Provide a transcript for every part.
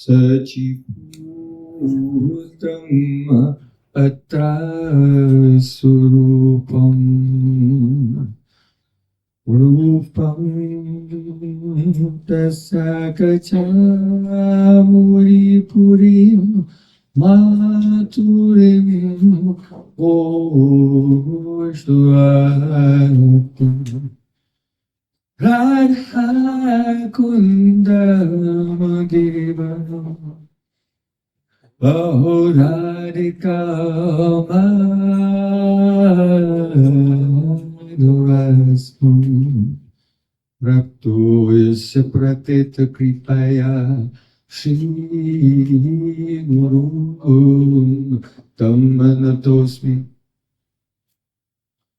Sachipūtam atra surupam Rupam tasakachamuri purim maturim oshvatam Radha kundam Aho Radhika Madhurasvam Rapto Yasya Pratita Kripaya Shri Guru Tam Manatosmi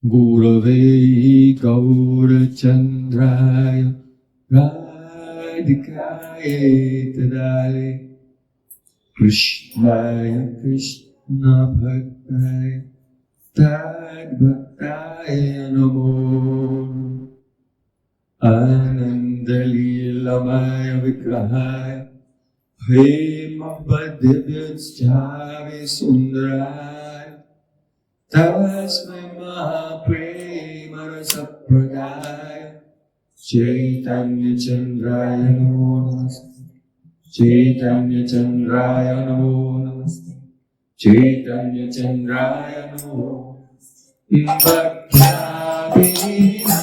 Gurave Gaura Chandraya Radhikaya Tadale Krishnaya Krishna Bhaktaya Tad Bhaktaya Namo Ananda Leelamaya Vigrahaya Prema Bhadivyatschavi Sundaraya Tasmai Mahaprema Rasapradaya Chaitanya Chandraya Namo Namaste Chaitanya Chandraya Namo Namaste Chaitanya Chandraya Namo Bhakti-vina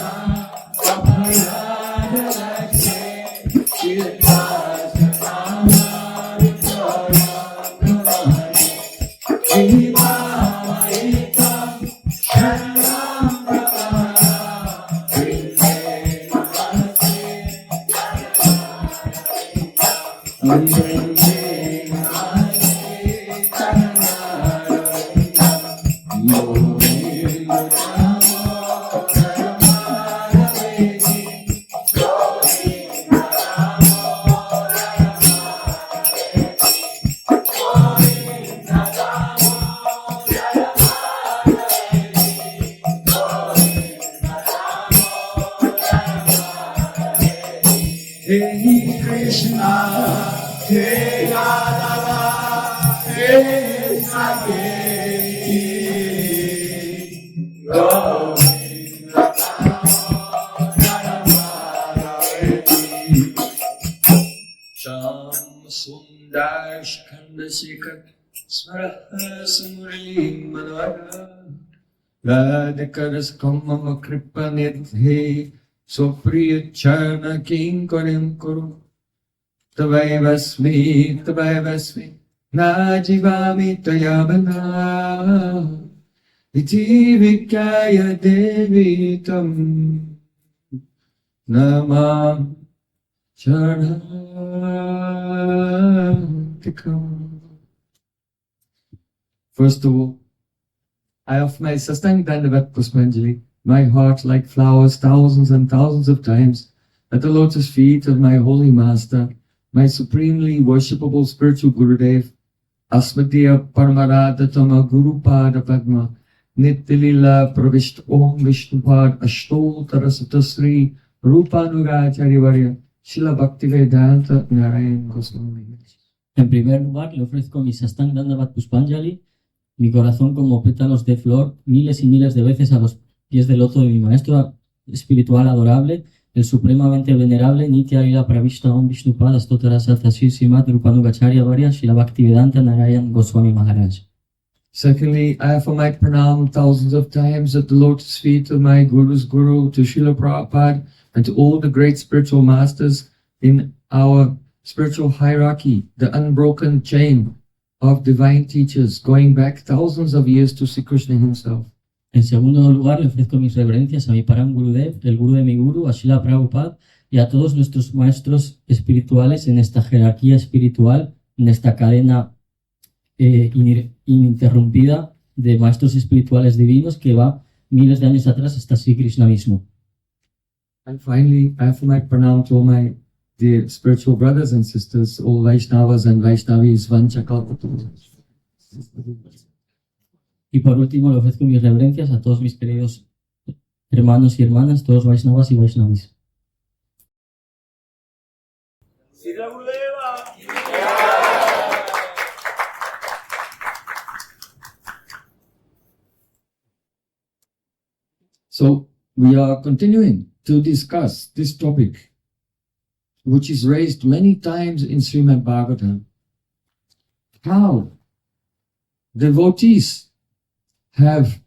Abhayadakse Chittasya-namari-karya-karya Jivavaikam Sharanam-prapaya Vinde Hey Krishna, Hey Yadava, Hey Saketi, Govinda Sham Sundar Shkanda Shikhar Smaraha Sumurli Manvara Radhikaras Kamama Kripa Nidhi Supriya Charna Kinkarim Kuru Tavayvasmi Najivami Tayabana Iti Vikaya Devi Tam Namam Charantikam. First of all, I offer my Sastang Dandavat Pushpanjali, my heart like flowers thousands and thousands of times at the lotus feet of my holy master, my supremely worshipable spiritual Gurudev, Asmadya Paramaradhatama Guru Pada Padma, Nityalila Pravishta Om Vishnupad Ashtotara Satasri Rupanuracharya Varya Srila Bhaktivedanta Narayan Goswami. En primer lugar, le ofrezco mi Sastang Dandavat Pushpanjali, mi corazón como pétalos de flor, miles y miles de veces a los pies del loto de mi maestro espiritual adorable, el supremamente venerable Nitya Lila Pravishta Om Vishnupada Stotara Satasir Srimad Rupanugacharya Varya Srila Bhaktivedanta Narayan Goswami Maharaj. Secondly, I offer my pranam thousands of times at the lotus feet of my Guru's Guru, to Srila Prabhupada, and to all the great spiritual masters in our spiritual hierarchy, the unbroken chain of divine teachers going back thousands of years to Sri Krishna himself. En segundo lugar, le ofrezco mis reverencias a mi Param Gurudev, el Guru de mi Guru, a Srila Prabhupada y a todos nuestros maestros espirituales en esta jerarquía espiritual, en esta cadena ininterrumpida de maestros espirituales divinos que va miles de años atrás hasta Sri Krishna mismo. And finally, I offer my pranam to all my dear spiritual brothers and sisters, all Vaishnavas and Vaishnavis, Vanchakalpatarus. Y por último, le ofrezco mis reverencias a todos mis queridos hermanos y hermanas, todos Vaishnavas y Vaishnavis. ¡Sila Gurudeva! So we are continuing to discuss this topic, which is raised many times in Srimad Bhagavatam. How devotees have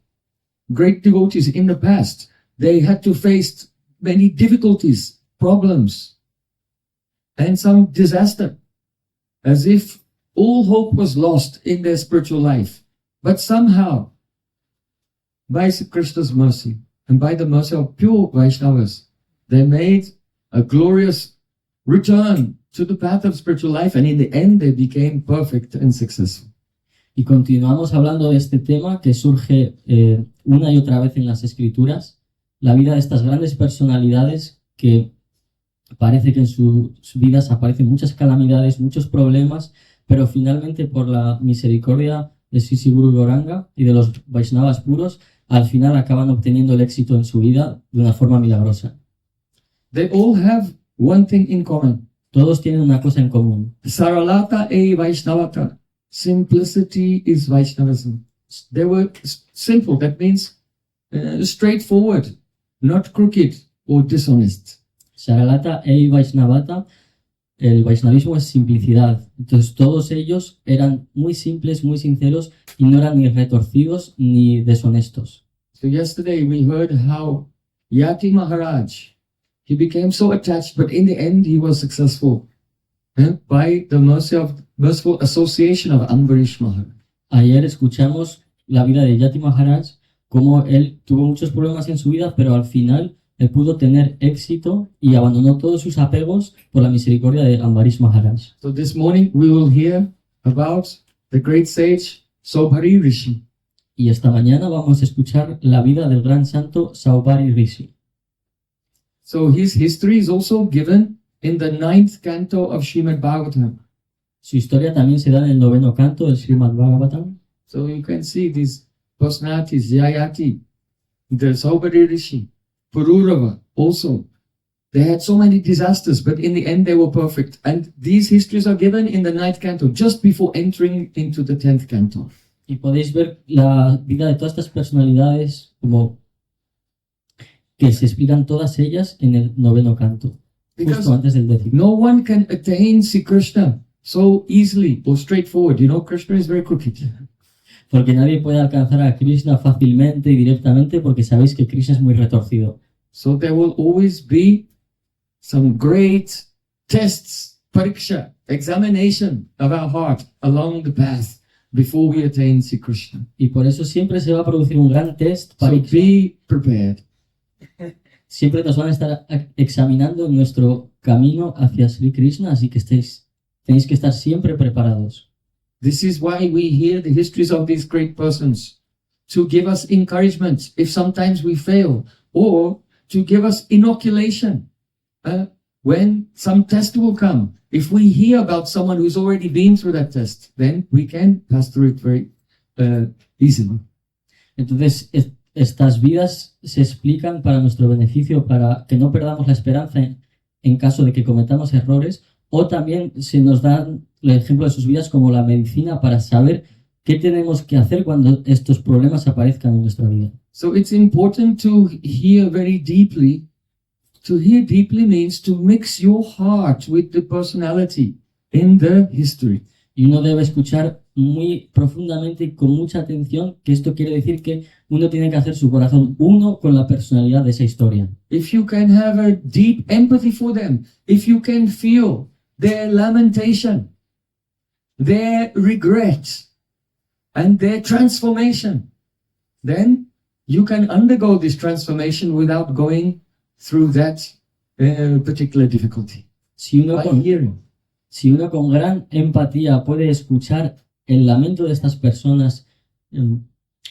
great devotees in the past. They had to face many difficulties, problems, and some disaster, as if all hope was lost in their spiritual life. But somehow, by Sri Krishna's mercy and by the mercy of pure Vaishnavas, they made a glorious return to the path of spiritual life, and in the end they became perfect and successful. Y continuamos hablando de este tema que surge una y otra vez en las escrituras, la vida de estas grandes personalidades que parece que en sus vidas aparecen muchas calamidades, muchos problemas, pero finalmente por la misericordia de Sri Guru Gauranga y de los Vaishnavas puros, al final acaban obteniendo el éxito en su vida de una forma milagrosa. They all have one thing in common. Todos tienen una cosa en común. Saralata e Vaishnavata. Simplicity is Vaishnavism. They were simple. That means straightforward, not crooked or dishonest. Saralata e Vaishnavata, el Vaishnavismo es simplicidad. Entonces todos ellos eran muy simples, muy sinceros y no eran ni retorcidos ni deshonestos. So yesterday we heard how Yati Maharaj, he became so attached, but in the end he was successful by the merciful association of Ambarish Maharaj. Ayer escuchamos la vida de Yati Maharaj, cómo él tuvo muchos problemas en su vida, pero al final él pudo tener éxito y abandonó todos sus apegos por la misericordia de Ambarish Maharaj. So this morning we will hear about the great sage Saubhari Rishi. Y esta mañana vamos a escuchar la vida del gran santo Saubhari Rishi. So his history is also given in the 9th canto of Srimad Bhagavatam. Su historia también se da en el 9º canto del Srimad Bhagavatam. So you can see these personalities, Yayati, the Saubhari Rishi, Pururava also. They had so many disasters, but in the end they were perfect. And these histories are given in the 9th canto, just before entering into the 10th canto. Y podéis ver la vida de todas estas personalidades como que se explican todas ellas en el 9º canto, justo antes del 10º. No one can attain Sri Krishna so easily or straightforward. You know, Krishna is very crooked. Porque nadie puede alcanzar a Krishna fácilmente y directamente porque sabéis que Krishna es muy retorcido. So there will always be some great tests, pariksha, examination of our heart along the path before we attain Sri Krishna. Y por eso siempre se va a producir un gran test So para be prepared. siempre nos van a estar examinando en nuestro camino hacia Sri Krishna, así que tenéis que estar siempre preparados. This is why we hear the histories of these great persons, to give us encouragement if sometimes we fail, or to give us inoculation when some test will come. If we hear about someone who's already been through that test, then we can pass through it very easily. Entonces, estas vidas se explican para nuestro beneficio, para que no perdamos la esperanza en caso de que cometamos errores, o también se nos dan el ejemplo de sus vidas como la medicina para saber qué tenemos que hacer cuando estos problemas aparezcan en nuestra vida. So it's important to hear very deeply. To hear deeply means to mix your heart with the personality in the history. Y uno debe escuchar muy profundamente y con mucha atención, que esto quiere decir que uno tiene que hacer su corazón uno con la personalidad de esa historia. If you can have a deep empathy for them, if you can feel their lamentation, their regret, and their transformation, then you can undergo this transformation without going through that particular difficulty. Si uno By hearing. con gran empatía puede escuchar el lamento de estas personas,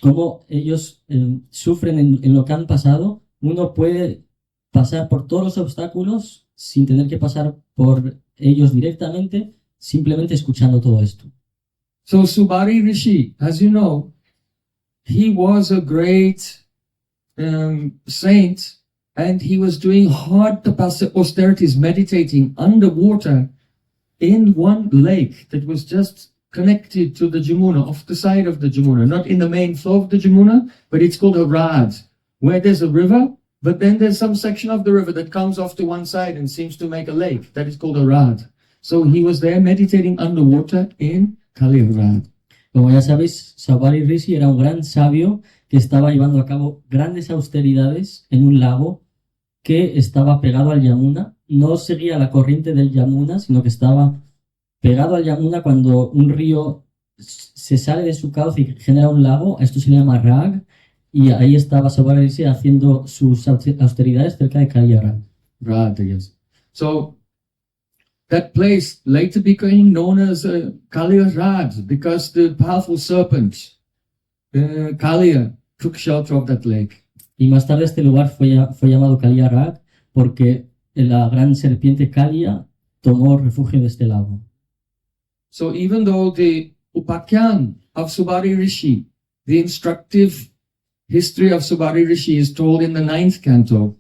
cómo ellos sufren en lo que han pasado, uno puede pasar por todos los obstáculos sin tener que pasar por ellos directamente, simplemente escuchando todo esto. So Saubhari Rishi, as you know, he was a great saint, and he was doing hard tapasya austerities, meditating underwater in one lake that was just connected to the Jamuna, off the side of the Jamuna, not in the main flow of the Jamuna, but it's called a Rad, where there's a river, but then there's some section of the river that comes off to one side and seems to make a lake. That is called a Rad. So he was there meditating underwater in Kaliya Rad. Como ya sabéis, Saubhari Rishi era un gran sabio que estaba llevando a cabo grandes austeridades en un lago que estaba pegado al Yamuna. No seguía la corriente del Yamuna, sino que estaba pegado al Yamuna. Cuando un río se sale de su cauce y genera un lago, esto se llama Rag, y ahí estaba Saubhari Rishi haciendo sus austeridades cerca de Kaliya Rad. Rad, yes. So that place later became known as Kaliya Rad because the powerful serpent, Kaliya, took shelter of that lake. Y más tarde este lugar fue llamado Kaliya Rad porque la gran serpiente Kaliya tomó refugio de este lago. So even though the Upakyan of Saubhari Rishi, the instructive history of Saubhari Rishi is told in the 9th canto,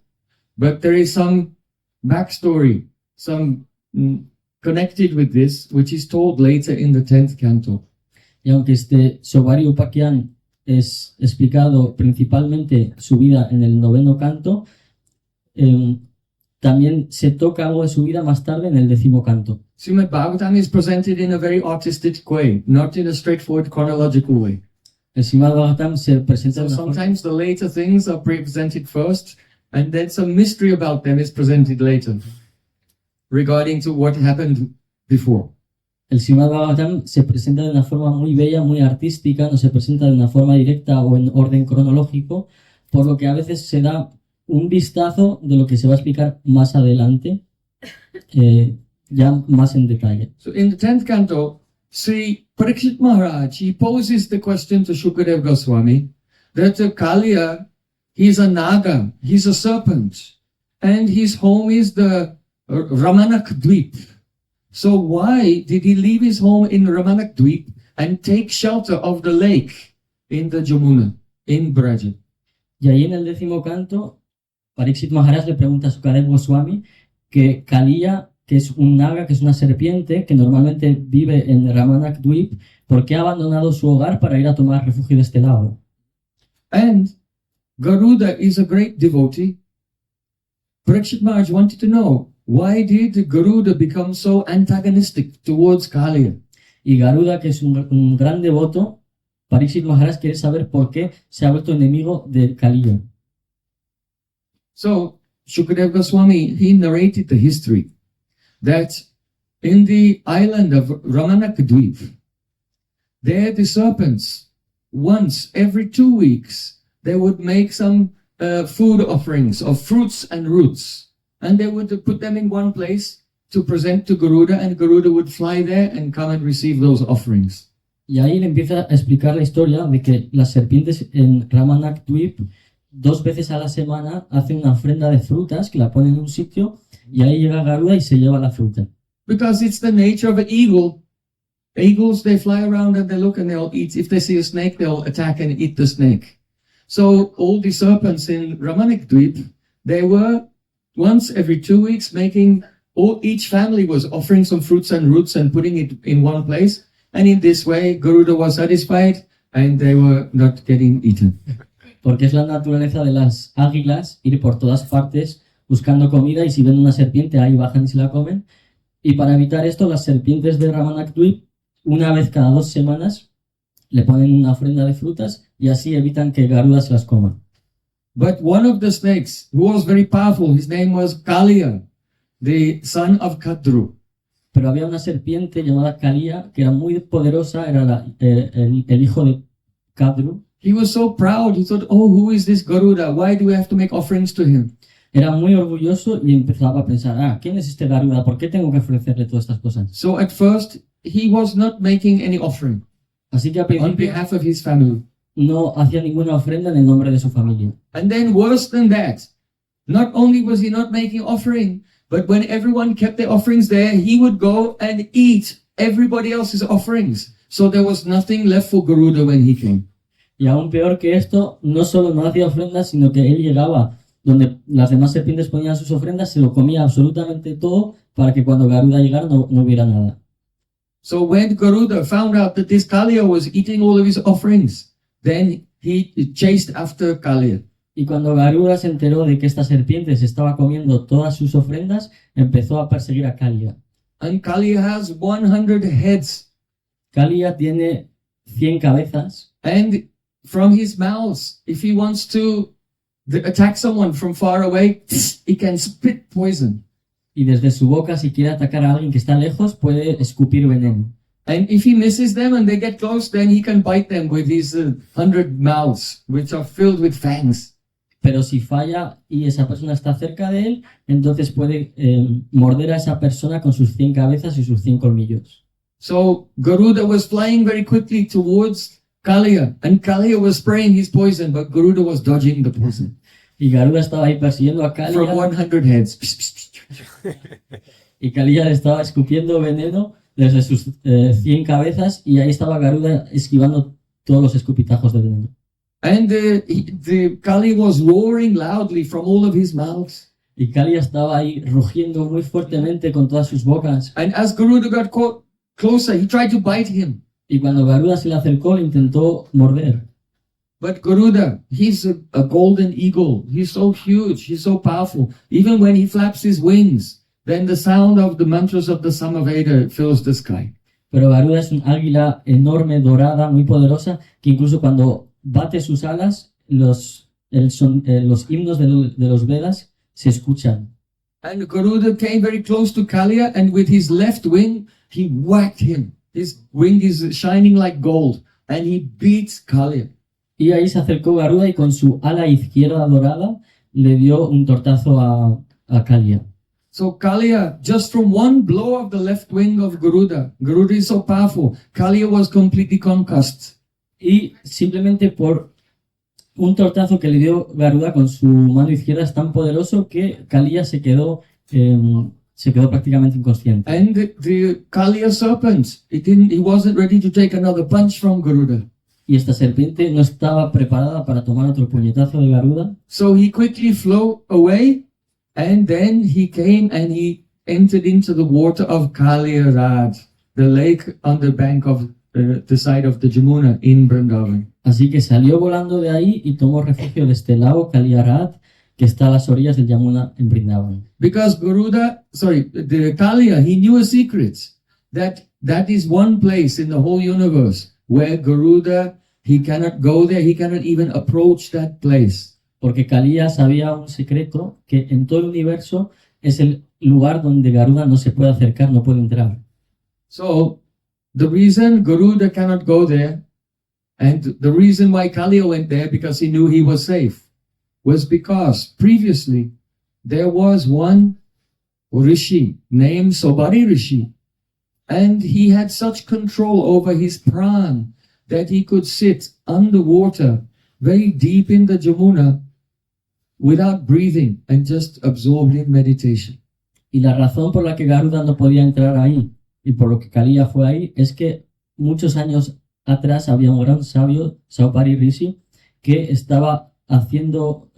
but there is some backstory, some connected with this, which is told later in the 10th canto. Y aunque este Saubhari Upakyan es explicado principalmente su vida en el 9º canto, también se toca algo de su vida más tarde en el 10º canto. Srimad Bhagavatam is presented in a very artistic way, not in a straightforward chronological way. El Srimad Bhagavatam se presenta So de una forma- sometimes the later things are presented first, and then some mystery about them is presented later, regarding to what happened before. El Srimad Bhagavatam se presenta de una forma muy bella, muy artística, no se presenta de una forma directa o en orden cronológico, por lo que a veces se da un vistazo de lo que se va a explicar más adelante, ya más en detalle. So in the 10th canto, Sri Parikshit Maharaj, he poses the question to Shukadev Goswami that Kaliya, he's a naga, he's a serpent, and his home is the Ramanak Dweep. So why did he leave his home in Ramanak Dweep and take shelter of the lake in the Jamuna, in Braja? Y ahí en el 10º canto, Parikshit Maharaj le pregunta a Shukadev Goswami que Kaliya, que es un naga, que es una serpiente, que normalmente vive en Ramanak Dweep, ¿por qué ha abandonado su hogar para ir a tomar refugio de este lago? And Garuda is a great devotee. Parikshit Maharaj wanted to know, why did Garuda become so antagonistic towards Kaliya? Y Garuda, que es un gran devoto, Parikshit Maharaj quiere saber por qué se ha vuelto enemigo de Kaliya. So, Shukadev Goswami, he narrated the history that in the island of Ramanakadweep, there the serpents, once every 2 weeks, they would make some food offerings of fruits and roots, and they would put them in one place to present to Garuda, and Garuda would fly there and come and receive those offerings. Y ahí le empieza a explicar la historia de que las serpientes en Ramanak Dweep 2 veces a la semana hacen una ofrenda de frutas que la ponen en un sitio y ahí llega Garuda y se lleva la fruta. Because it's the nature of an eagle. Eagles, they fly around and they look and they'll eat. If they see a snake, they'll attack and eat the snake. So all the serpents in Ramanak Dweep, they were once every 2 weeks making, each family was offering some fruits and roots and putting it in one place. And in this way, Garuda was satisfied and they were not getting eaten. Porque es la naturaleza de las águilas ir por todas partes buscando comida y si ven una serpiente ahí bajan y se la comen. Y para evitar esto, las serpientes de Ramanak Dweep, una vez cada 2 semanas, le ponen una ofrenda de frutas y así evitan que Garuda se las coma. But one of the snakes, who was very powerful, his name was Kaliya, the son of Kadru. Pero había una serpiente llamada Kaliya que era muy poderosa, era el hijo de Kadru. He was so proud. He thought, oh, who is this Garuda? Why do we have to make offerings to him? Era muy orgulloso y empezaba a pensar, ¿quién es este Garuda? ¿Por qué tengo que ofrecerle todas estas cosas? So at first, he was not making any offering Así que al on principio behalf of his family. no hacía ninguna ofrenda en el nombre de su familia. And then worse than that, not only was he not making offering, but when everyone kept their offerings there, he would go and eat everybody else's offerings. So there was nothing left for Garuda when he came. Y aún peor que esto, no solo no hacía ofrendas, sino que él llegaba donde las demás serpientes ponían sus ofrendas, se lo comía absolutamente todo para que cuando Garuda llegara no hubiera nada. So when Garuda found out that this Kaliya was eating all of his offerings, then he chased after Kaliya. Y cuando Garuda se enteró de que esta serpiente se estaba comiendo todas sus ofrendas, empezó a perseguir a Kalia. And Kali has 100 heads. Kalia tiene 100 cabezas And from his mouth, if he wants to attack someone from far away, he can spit poison. y desde su boca, si quiere atacar a alguien que está lejos, puede escupir veneno. And if he misses them and they get close, then he can bite them with his 100 mouths, which are filled with fangs. Pero si falla y esa persona está cerca de él, entonces puede morder a esa persona con sus 100 cabezas y sus 100 colmillos. So Garuda was flying very quickly towards Kalia, and Kalia was spraying his poison, but Garuda was dodging the poison Y Garuda estaba ahí persiguiendo a from Kalia 100 heads. y Kalia le estaba escupiendo veneno desde sus 100 cabezas y ahí estaba Garuda esquivando todos los escupitajos de veneno. And the Kali was roaring loudly from all of his mouths. Y Kalia estaba ahí rugiendo muy fuertemente con todas sus bocas. And as Garuda got closer, he tried to bite him. Y cuando Garuda se le acercó, le intentó morder. But Garuda, he's a golden eagle. He's so huge. He's so powerful. Even when he flaps his wings, then the sound of the mantras of the Samaveda fills the sky. Pero Garuda es un águila enorme, dorada, muy poderosa, que incluso cuando bate sus alas, los himnos de los Vedas se escuchan. And Garuda came very close to Kalia, and with his left wing, he whacked him. His wing is shining like gold, and he beats Kalia. Y ahí se acercó Garuda y con su ala izquierda dorada le dio un tortazo a Kalia. So Kalia, just from one blow of the left wing of Garuda is so powerful, Kalia was completely concussed. Y simplemente por un tortazo que le dio Garuda con su mano izquierda es tan poderoso que Kalia se quedó prácticamente inconsciente. And the Kalia serpent, he wasn't ready to take another punch from Garuda. Y esta serpiente no estaba preparada para tomar otro puñetazo de Garuda. So he quickly flew away, and then he came and he entered into the water of Kaliarad, the lake on the bank of the side of the Jamuna in Vrindavan. Así que salió volando de ahí y tomó refugio de este lago Kaliarad, que está a las orillas del Yamuna en Vrindavan. Because the Kalia, he knew a secret that is one place in the whole universe where Garuda, he cannot go there, he cannot even approach that place. Porque Kalia sabía un secreto que en todo el universo es el lugar donde Garuda no se puede acercar, no puede entrar. So, the reason Garuda cannot go there, and the reason why Kalia went there, because he knew he was safe, was because previously there was one Rishi named Sobari Rishi, and he had such control over his pran that he could sit underwater very deep in the Jamuna without breathing and just absorbed in meditation. Y la razón por la que Garuda no podía entrar ahí y por lo que Kalia fue ahí es que muchos años atrás había un gran sabio, Saupari Rishi, que estaba haciendo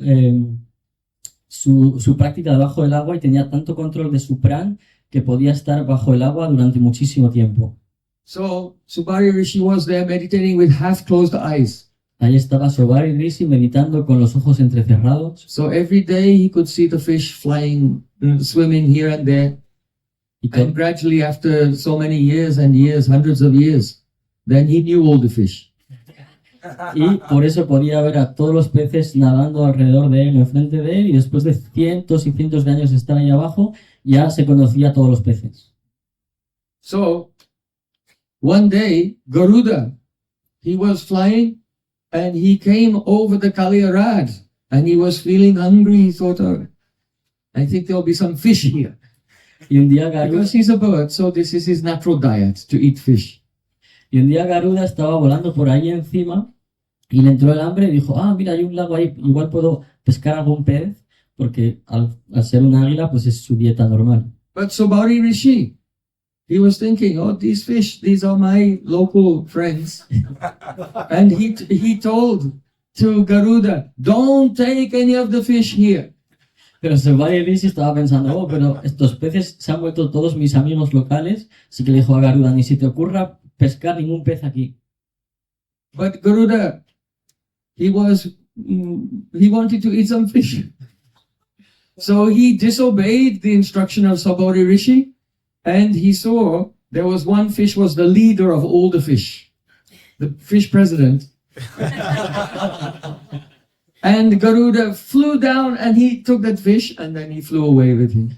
su práctica debajo del agua y tenía tanto control de su pran que podía estar bajo el agua durante muchísimo tiempo. So Subari Rishi was there meditating with half-closed eyes. Ahí estaba Sobari Rishi meditando con los ojos entrecerrados. So every day he could see the fish flying, swimming here and there. Y, And gradually, after so many years and years, hundreds of years, then he knew all the fish. y por eso podía ver a todos los peces nadando alrededor de él, enfrente de él, y después de cientos y cientos de años de estar ahí abajo, ya se conocía a todos los peces. So one day, Garuda, he was flying and he came over the Kaliarad and he was feeling hungry. He thought, oh, I think there'll be some fish here. Y un día Garuda, Because he's a bird, so this is his natural diet, to eat fish. Garuda estaba volando por ahí encima y le entró el hambre y dijo, mira, hay un lago ahí, igual puedo pescar algún pez, porque al ser un águila, pues es su dieta normal. But Sobari Rishi, he was thinking, oh, these fish, these are my local friends. And he told to Garuda, don't take any of the fish here. Pero Sobari Rishi estaba pensando, pero estos peces se han vuelto todos mis amigos locales, así que le dijo a Garuda, ni si te ocurra pescar ningún pez aquí. But Garuda, he was he wanted to eat some fish. So he disobeyed the instruction of Sabari Rishi, and he saw there was one fish was the leader of all the fish, the fish president. And Garuda flew down and he took that fish and then he flew away with him.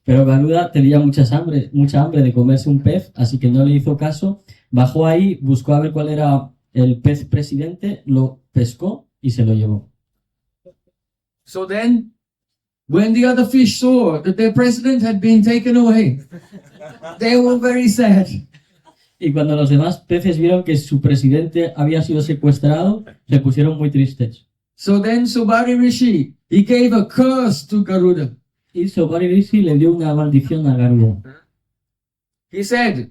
Pero Garuda tenía mucha hambre de comerse un pez, así que no le hizo caso. Bajó ahí, buscó a ver cuál era el pez presidente, lo pescó y se lo llevó. So then, when the other fish saw that their president had been taken away, they were very sad. Y cuando los demás peces vieron que su presidente había sido secuestrado, se pusieron muy tristes. So then Subari Rishi, he gave a curse to Garuda. Y Sobari Rishi le dio una maldición a Garuda. He said,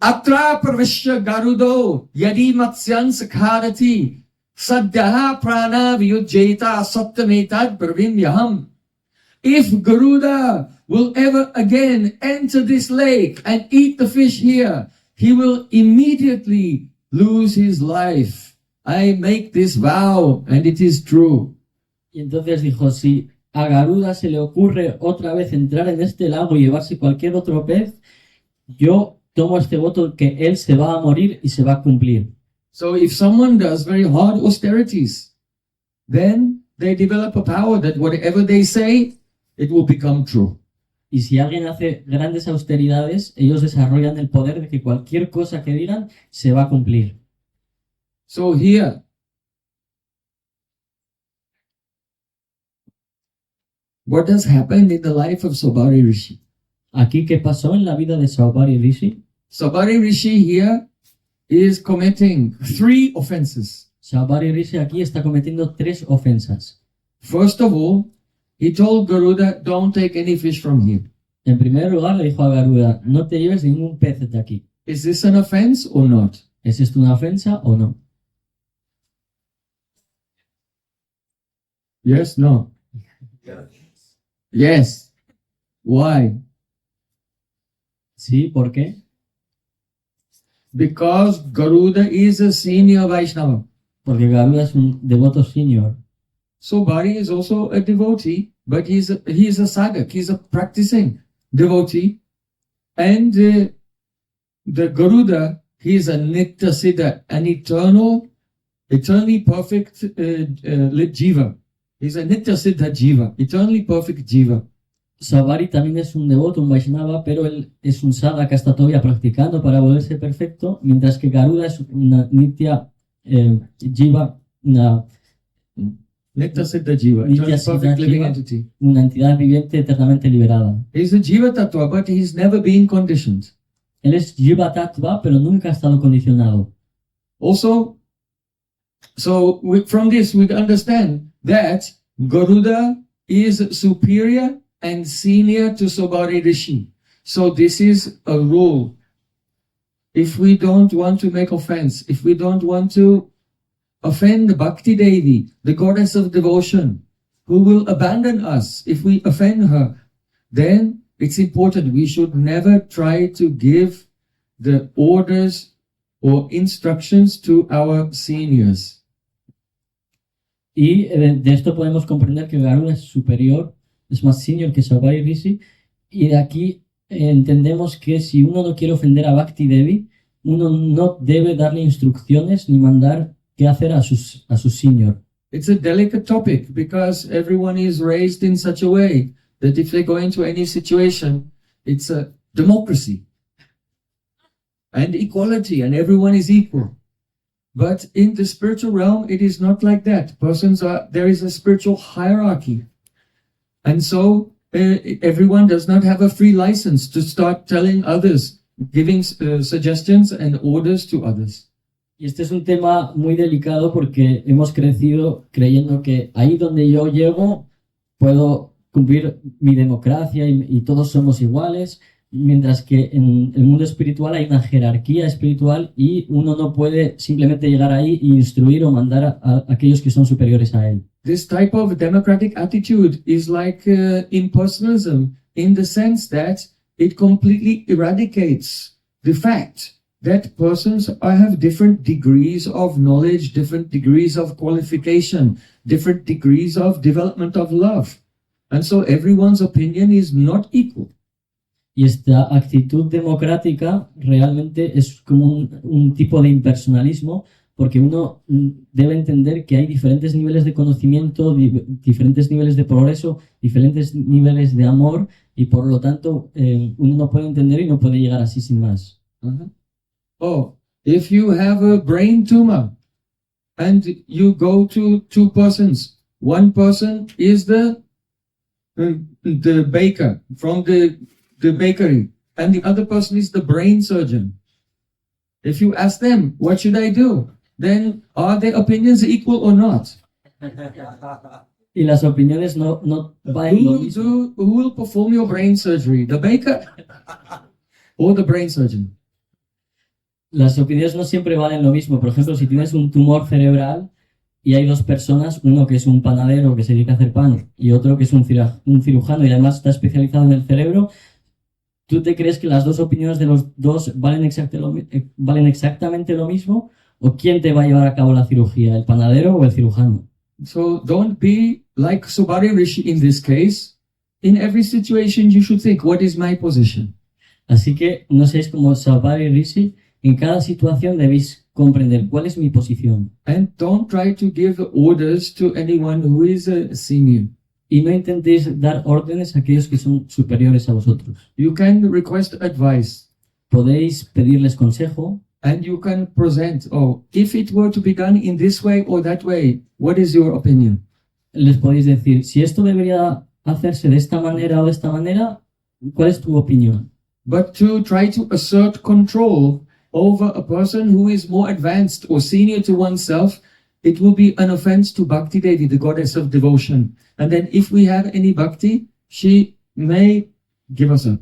Atra pravishya Garudo yadi matsyan sakharati sadyaha prana vyujjeta satyametad pravimyaham. If Garuda will ever again enter this lake and eat the fish here, he will immediately lose his life. I make this vow and it is true. Y entonces dijo, si a Garuda se le ocurre otra vez entrar en este lago y llevarse cualquier otro pez, yo tomo este voto que él se va a morir y se va a cumplir. So if someone does very hard austerities, then they develop a power that whatever they say, it will become true. Y si alguien hace grandes austeridades, ellos desarrollan el poder de que cualquier cosa que digan se va a cumplir. So here, what has happened in the life of Sabari Rishi? Aquí, ¿qué pasó en la vida de Saubari Rishi? Sabari Rishi here is committing 3 offenses. Saubari Rishi aquí está cometiendo 3 ofensas. First of all, he told Garuda, don't take any fish from here. En primer lugar, le dijo a Garuda, no te lleves ningún pez de aquí. Is this an offense or not? ¿Es esto una ofensa o no? Yes, no. Yes. Why? Sí, ¿por qué? Because Garuda is a senior Vaishnava. Porque Garuda es un devoto senior. Sobari is also a devotee, but he is a sadhak, he's a practicing devotee. And the Garuda, he is a Nitya Siddha, an eternally perfect jiva. He's a Nitya Siddha jiva, eternally perfect jiva. Saubari también es un devoto, un Vaishnava, pero él es un sadhaka que está todavía practicando para volverse perfecto, mientras que Garuda es una Nitya Jiva, una Nitya Siddha jiva, Nitya eternally Siddha perfect living jiva. entity. Una entidad viviente eternamente liberada. He's a jiva tattva, but he's never been conditioned. Él es Jiva Tattva, pero nunca ha estado condicionado. Also, from this we understand that Garuda is superior and senior to Sobari Rishi. So this is a rule. If we don't want to make offense, if we don't want to offend Bhakti Devi, the goddess of devotion, who will abandon us if we offend her, then it's important. We should never try to give the orders or instructions to our seniors. Y de esto podemos comprender que Garuda es superior, es más senior que Saubari Rishi, y de aquí entendemos que si uno no quiere ofender a Bhakti Devi, uno no debe darle instrucciones ni mandar qué hacer a sus senior. It's a delicate topic because everyone is raised in such a way that if they go into any situation, it's a democracy and equality and everyone is equal. But in the spiritual realm, it is not like that. There is a spiritual hierarchy. And so everyone does not have a free license to start telling others, giving suggestions and orders to others. Y este es un tema muy delicado porque hemos crecido creyendo que ahí donde yo llego puedo cumplir mi democracia y todos somos iguales, mientras que en el mundo espiritual hay una jerarquía espiritual y uno no puede simplemente llegar ahí e instruir o mandar a aquellos que son superiores a él. This type of democratic attitude is like impersonalism in the sense that it completely eradicates the fact that persons have different degrees of knowledge, different degrees of qualification, different degrees of development of love. And so everyone's opinion is not equal. Y esta actitud democrática realmente es como un tipo de impersonalismo, porque uno debe entender que hay diferentes niveles de conocimiento, diferentes niveles de progreso, diferentes niveles de amor, y por lo tanto uno no puede entender y no puede llegar así sin más. Uh-huh. Oh, if you have a brain tumor and you go to two persons, one person is the baker from the bakery, and the other person is the brain surgeon. If you ask them, what should I do? Then are their opinions equal or not? Y las opiniones no van lo mismo. Who will perform your brain surgery? The baker or the brain surgeon? Las opiniones no siempre valen lo mismo. Por ejemplo, si tienes un tumor cerebral y hay dos personas, uno que es un panadero que se dedica a hacer pan y otro que es un cirujano y además está especializado en el cerebro, ¿tú te crees que las dos opiniones de los dos valen exactamente lo mismo? ¿O quién te va a llevar a cabo la cirugía, el panadero o el cirujano? So don't be like Subari Rishi in this case. In every situation you should think, what is my position? Así que no seáis como Subari Rishi. En cada situación debéis comprender cuál es mi posición. And don't try to give orders to anyone who is a senior. Y no intentéis dar órdenes a aquellos que son superiores a vosotros. You can request advice. Podéis pedirles consejo. And you can present, if it were to be done in this way or that way, what is your opinion? Les podéis decir, si esto debería hacerse de esta manera o de esta manera, ¿cuál es tu opinión? But to try to assert control over a person who is more advanced or senior to oneself, it will be an offense to Bhakti Devi, the goddess of devotion. And then if we have any Bhakti, she may give us up,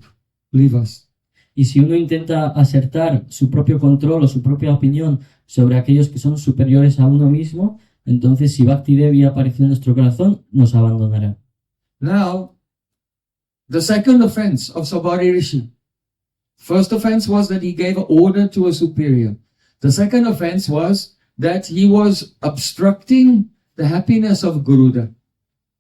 leave us. Y si uno intenta asertar su propio control o su propia opinión sobre aquellos que son superiores a uno mismo, entonces si Bhakti Devi aparece en nuestro corazón, nos abandonará. Now, the second offense of Sabari Rishi. First offense was that he gave an order to a superior. The second offense was that he was obstructing the happiness of Garuda.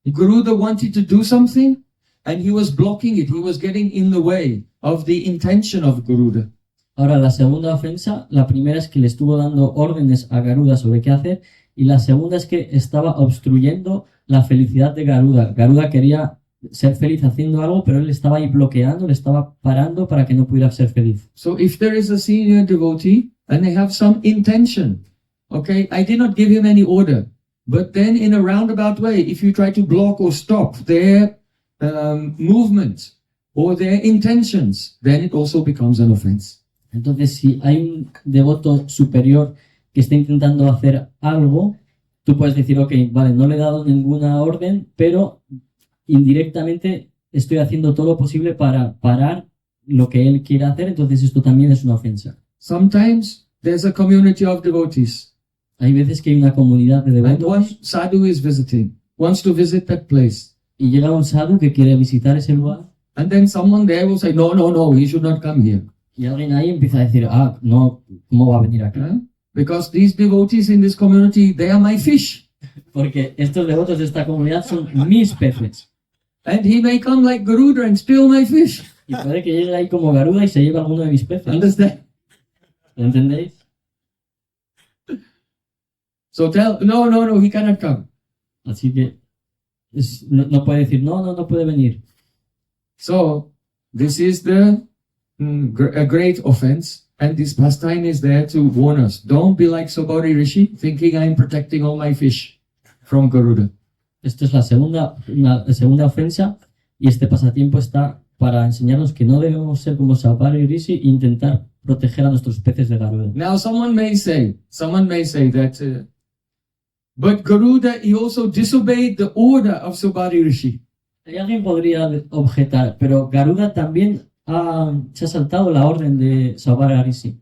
Garuda wanted to do something and he was blocking it. He was getting in the way of the intention of Garuda. Ahora, la segunda ofensa, la primera es que le estuvo dando órdenes a Garuda sobre qué hacer, y la segunda es que estaba obstruyendo la felicidad de Garuda. Garuda quería ser feliz haciendo algo, pero él estaba ahí bloqueando, le estaba parando para que no pudiera ser feliz. So if there is a senior devotee and they have some intention, okay, I did not give him any order, but then in a roundabout way, if you try to block or stop their movement or their intentions, then it also becomes an offense. Entonces, si hay un devoto superior que está intentando hacer algo, tú puedes decir, ok, vale, no le he dado ninguna orden, pero indirectamente estoy haciendo todo lo posible para parar lo que él quiere hacer, entonces esto también es una ofensa. Sometimes there's a community of devotees. Hay veces que hay una comunidad de And one devotos sadhu is visiting, wants to visit that place. y llega un sadhu que quiere visitar ese lugar And then someone there will say, no, he should not come here. y alguien ahí empieza a decir, no, ¿cómo va a venir aquí? Huh? Because these devotees in this community, they are my fish. Porque estos devotos de esta comunidad son mis peces. And he may come like Garuda and steal my fish. Y puede que llegue ahí como Garuda y se lleve alguno de mis peces. Understand? ¿Lo entendéis? So tell, no, he cannot come. Así que no puede decir, no puede venir. So this is a great offense. And this pastime is there to warn us. Don't be like Sobari Rishi, thinking I'm protecting all my fish from Garuda. Esto es la segunda ofensa, y este pasatiempo está para enseñarnos que no debemos ser como Sabari Rishi e intentar proteger a nuestros peces de Garuda. Now someone may say that, but Garuda, he also disobeyed the order of Sobari Rishi. Y alguien podría objetar, pero Garuda también se ha saltado la orden de Sabari Rishi.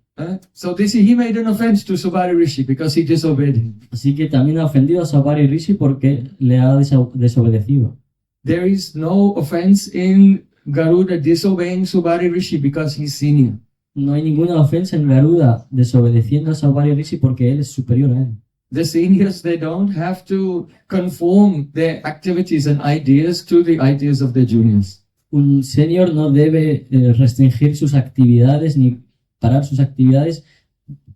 So he made an offense to Sobari Rishi because he disobeyed him. Así que también ha ofendido a Sabari Rishi porque le ha desobedecido. There is no offense in Garuda disobeying Sobari Rishi because he's senior. No hay ninguna ofensa en Garuda desobedeciendo a Saubhari Rishi porque él es superior a él. The seniors, they don't have to conform their activities and ideas to the ideas of their juniors. Un senior no debe restringir sus actividades ni parar sus actividades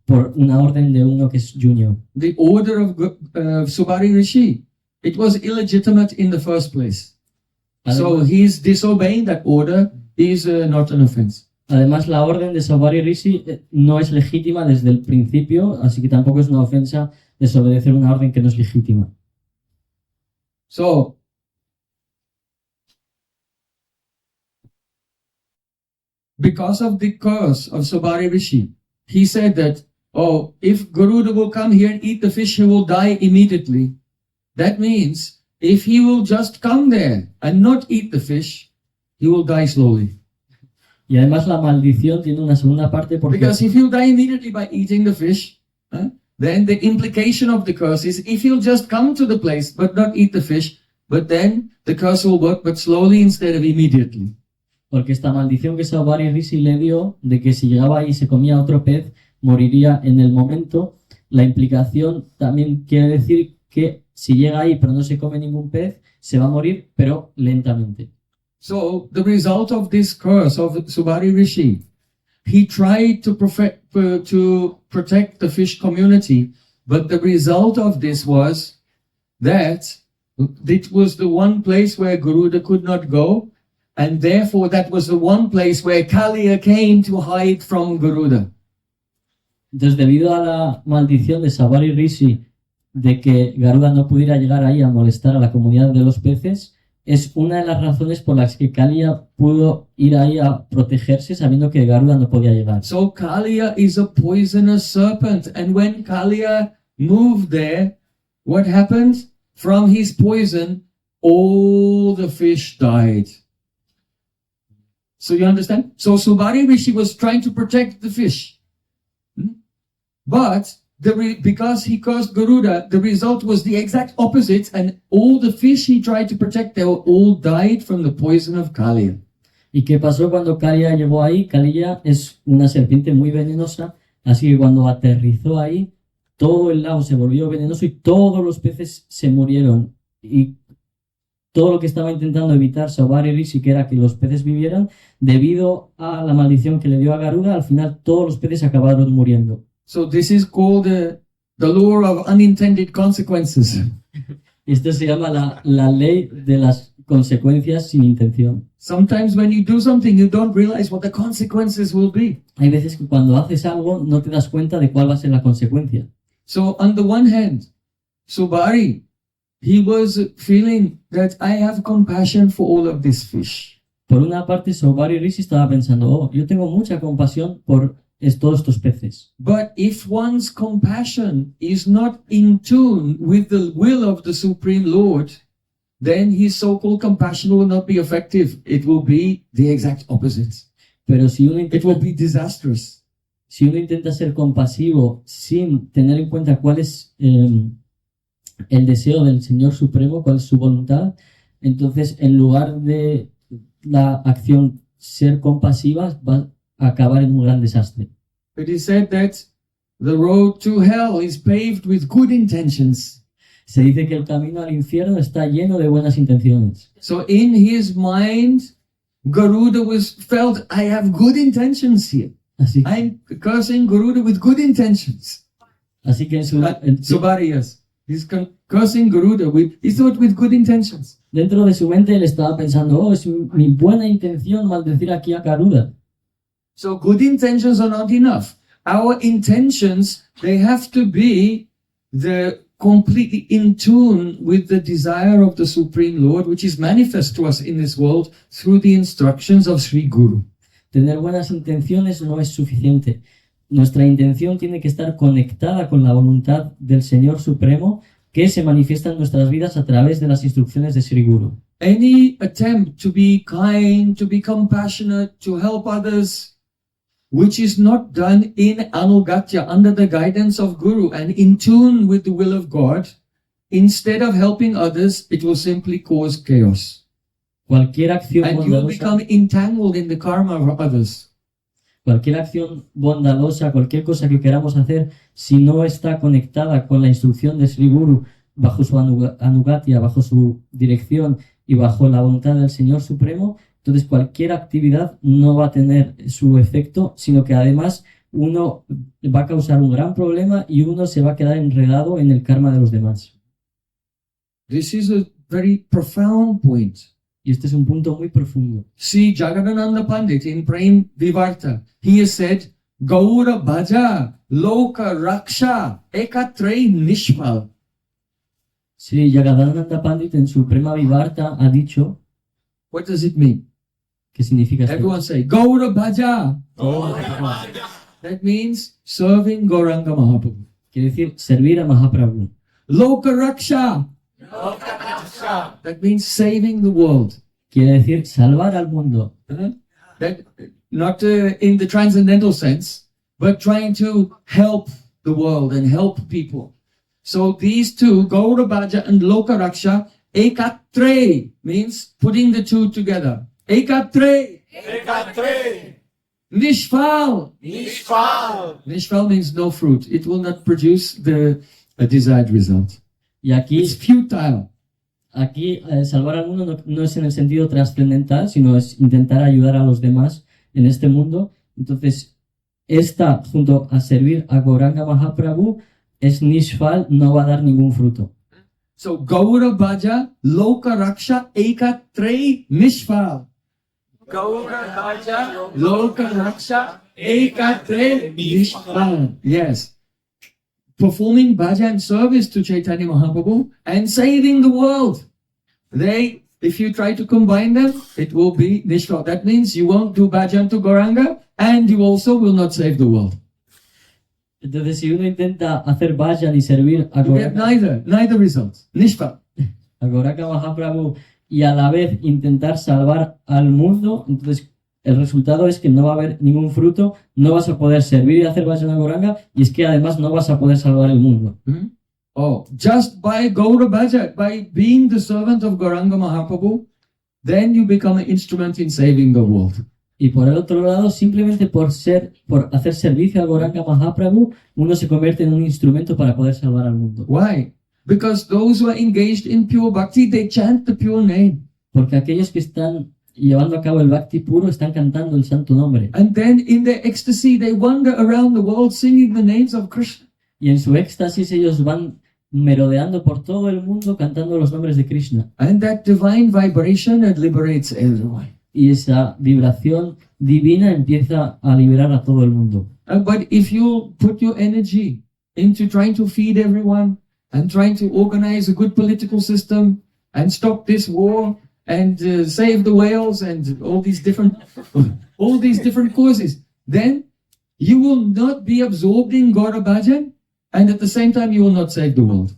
por una orden de uno que es junior. The order of Subhari Rishi, it was illegitimate in the first place. So Además, he's disobeying that order is not an offense. además, la orden de Saubhari Rishi no es legítima desde el principio, así que tampoco es una ofensa desobedecer una orden que no es legítima. So, because of the curse of Subhari Rishi, he said that, oh, if Garuda will come here and eat the fish, he will die immediately. That means if he will just come there and not eat the fish, he will die slowly. Y además la maldición tiene una segunda parte porque Because if he'll die immediately by eating the fish, then the implication of the curse is if he'll just come to the place but not eat the fish, but then the curse will work but slowly instead of immediately. Porque esta maldición que Saubhari Rishi le dio de que si llegaba ahí y se comía otro pez, moriría en el momento, la implicación también quiere decir que si llega ahí pero no se come ningún pez, se va a morir, pero lentamente. So the result of this curse of Subhari Rishi, he tried to protect the fish community, but the result of this was that it was the one place where Garuda could not go, and therefore that was the one place where Kaliya came to hide from Garuda. Entonces, debido a la maldición de Saubhari Rishi de que Garuda no pudiera llegar ahí a molestar a la comunidad de los peces, es una de las razones por las que Kaliya pudo ir ahí a protegerse sabiendo que Garuda no podía llegar. So Kaliya is a poisonous serpent, and when Kaliya moved there, what happened? From his poison, all the fish died. So you understand? So Subhari Rishi was trying to protect the fish. But because he cursed Garuda, the result was the exact opposite, and all the fish he tried to protect, they were all died from the poison of Kaliya. ¿Y qué pasó cuando Kaliya llegó ahí? Kaliya es una serpiente muy venenosa, así que cuando aterrizó ahí, todo el lago se volvió venenoso y todos los peces se murieron. Y todo lo que estaba intentando evitar Saubhari Rishi, que era que los peces vivieran, debido a la maldición que le dio a Garuda, al final todos los peces acabaron muriendo. So this is called the law of unintended consequences. Y esto se llama la ley de las consecuencias sin intención. Sometimes when you do something, you don't realize what the consequences will be. Hay veces que cuando haces algo no te das cuenta de cuál va a ser la consecuencia. So on the one hand, Subhari, he was feeling that I have compassion for all of this fish. Por una parte, Saubhari Rishi estaba pensando, oh, yo tengo mucha compasión por todos estos peces. But if one's compassion is not in tune with the will of the Supreme Lord, then his so-called compassion will not be effective. It will be the exact opposite. Pero si uno It will intenta, be disastrous. si uno intenta ser compasivo sin tener en cuenta cuál es el deseo del Señor Supremo, cuál es su voluntad, entonces en lugar de la acción ser compasiva, va a acabar en un gran desastre. But he said that the road to hell is paved with good intentions. Se dice que el camino al infierno está lleno de buenas intenciones. So in his mind, Garuda felt, I have good intentions here. Así, I'm cursing Garuda with good intentions. así que Subhari, yes. He's cursing Garuda he thought with good intentions. dentro de su mente él estaba pensando, oh, es mi buena intención maldecir aquí a Garuda. So good intentions are not enough. Our intentions, they have to be completely in tune with the desire of the Supreme Lord, which is manifest to us in this world through the instructions of Sri Guru. Tener buenas intenciones no es suficiente. Nuestra intención tiene que estar conectada con la voluntad del Señor Supremo que se manifiesta en nuestras vidas a través de las instrucciones de Sri Guru. Any attempt to be kind, to be compassionate, to help others, which is not done in anugatya, under the guidance of Guru and in tune with the will of God, instead of helping others, it will simply cause chaos. Cualquier acción And you will bondadosa, become entangled in the karma of others. Cualquier acción bondadosa, cualquier cosa que queramos hacer, si no está conectada con la instrucción de Sri Guru, bajo su anugatya, bajo su dirección y bajo la voluntad del Señor Supremo, entonces cualquier actividad no va a tener su efecto, sino que además uno va a causar un gran problema y uno se va a quedar enredado en el karma de los demás. This is a very profound point. Y este es un punto muy profundo. See Jagadananda Pandit in Prem Vivarta. He has said, Gaura Bhaja, Loka Raksha, Ekatrei Nishpal. Sí, Jagadananda Pandit en su Prema Vivarta ha dicho, What does it mean? ¿qué significa esto? Everyone say, Gaura Bhaja. That means serving Gauranga Mahaprabhu. Quiere decir servir a Mahaprabhu. Loka Raksha. That means saving the world. Quiere decir salvar al mundo. That not in the transcendental sense, but trying to help the world and help people. So these two, Gaura Bhaja and Loka Raksha, Ekatre means putting the two together. Ekatre. Nishfal. Nishfal means no fruit. It will not produce the desired result. Y aquí, It's futile. salvar al mundo no es en el sentido trascendental, sino es intentar ayudar a los demás en este mundo. Entonces, esta, junto a servir a Gauranga Mahaprabhu, es Nishfal, no va a dar ningún fruto. So Gaura Bhaja, Loka Raksha, Ekatre Nishfal. Gaura Bhaja, Loka Raksha, Ekatre Nishfal. Yes. Performing bhajan service to Chaitanya Mahaprabhu and saving the world. If you try to combine them, it will be nishfal. That means you won't do bhajan to Gauranga and you also will not save the world. Entonces, si uno intenta hacer bhajan y servir a You get Gauranga neither results. Nishfal. Mahaprabhu y a la vez intentar salvar al mundo, entonces el resultado es que no va a haber ningún fruto, no vas a poder servir y hacer bhajan a Gauranga, y es que además no vas a poder salvar el mundo. Oh, just by Gaura Bhaja, by being the servant of Gauranga Mahaprabhu, then you become an instrument in saving the world. Y por el otro lado, simplemente por hacer servicio a Gauranga Mahaprabhu, uno se convierte en un instrumento para poder salvar al mundo. Why? Because those who are engaged in pure bhakti, they chant the pure name. Porque aquellos que están llevando a cabo el bhakti puro están cantando el santo nombre. And then in their ecstasy, they wander around the world singing the names of Krishna. Y en su éxtasis ellos van merodeando por todo el mundo cantando los nombres de Krishna. And that divine vibration, it liberates everyone. Y esa vibración divina empieza a liberar a todo el mundo. But if you put your energy into trying to feed everyone and trying to organize a good political system and stop this war and save the whales and all these different causes, then you will not be absorbed in Gaura Bhajan, and at the same time you will not save the world.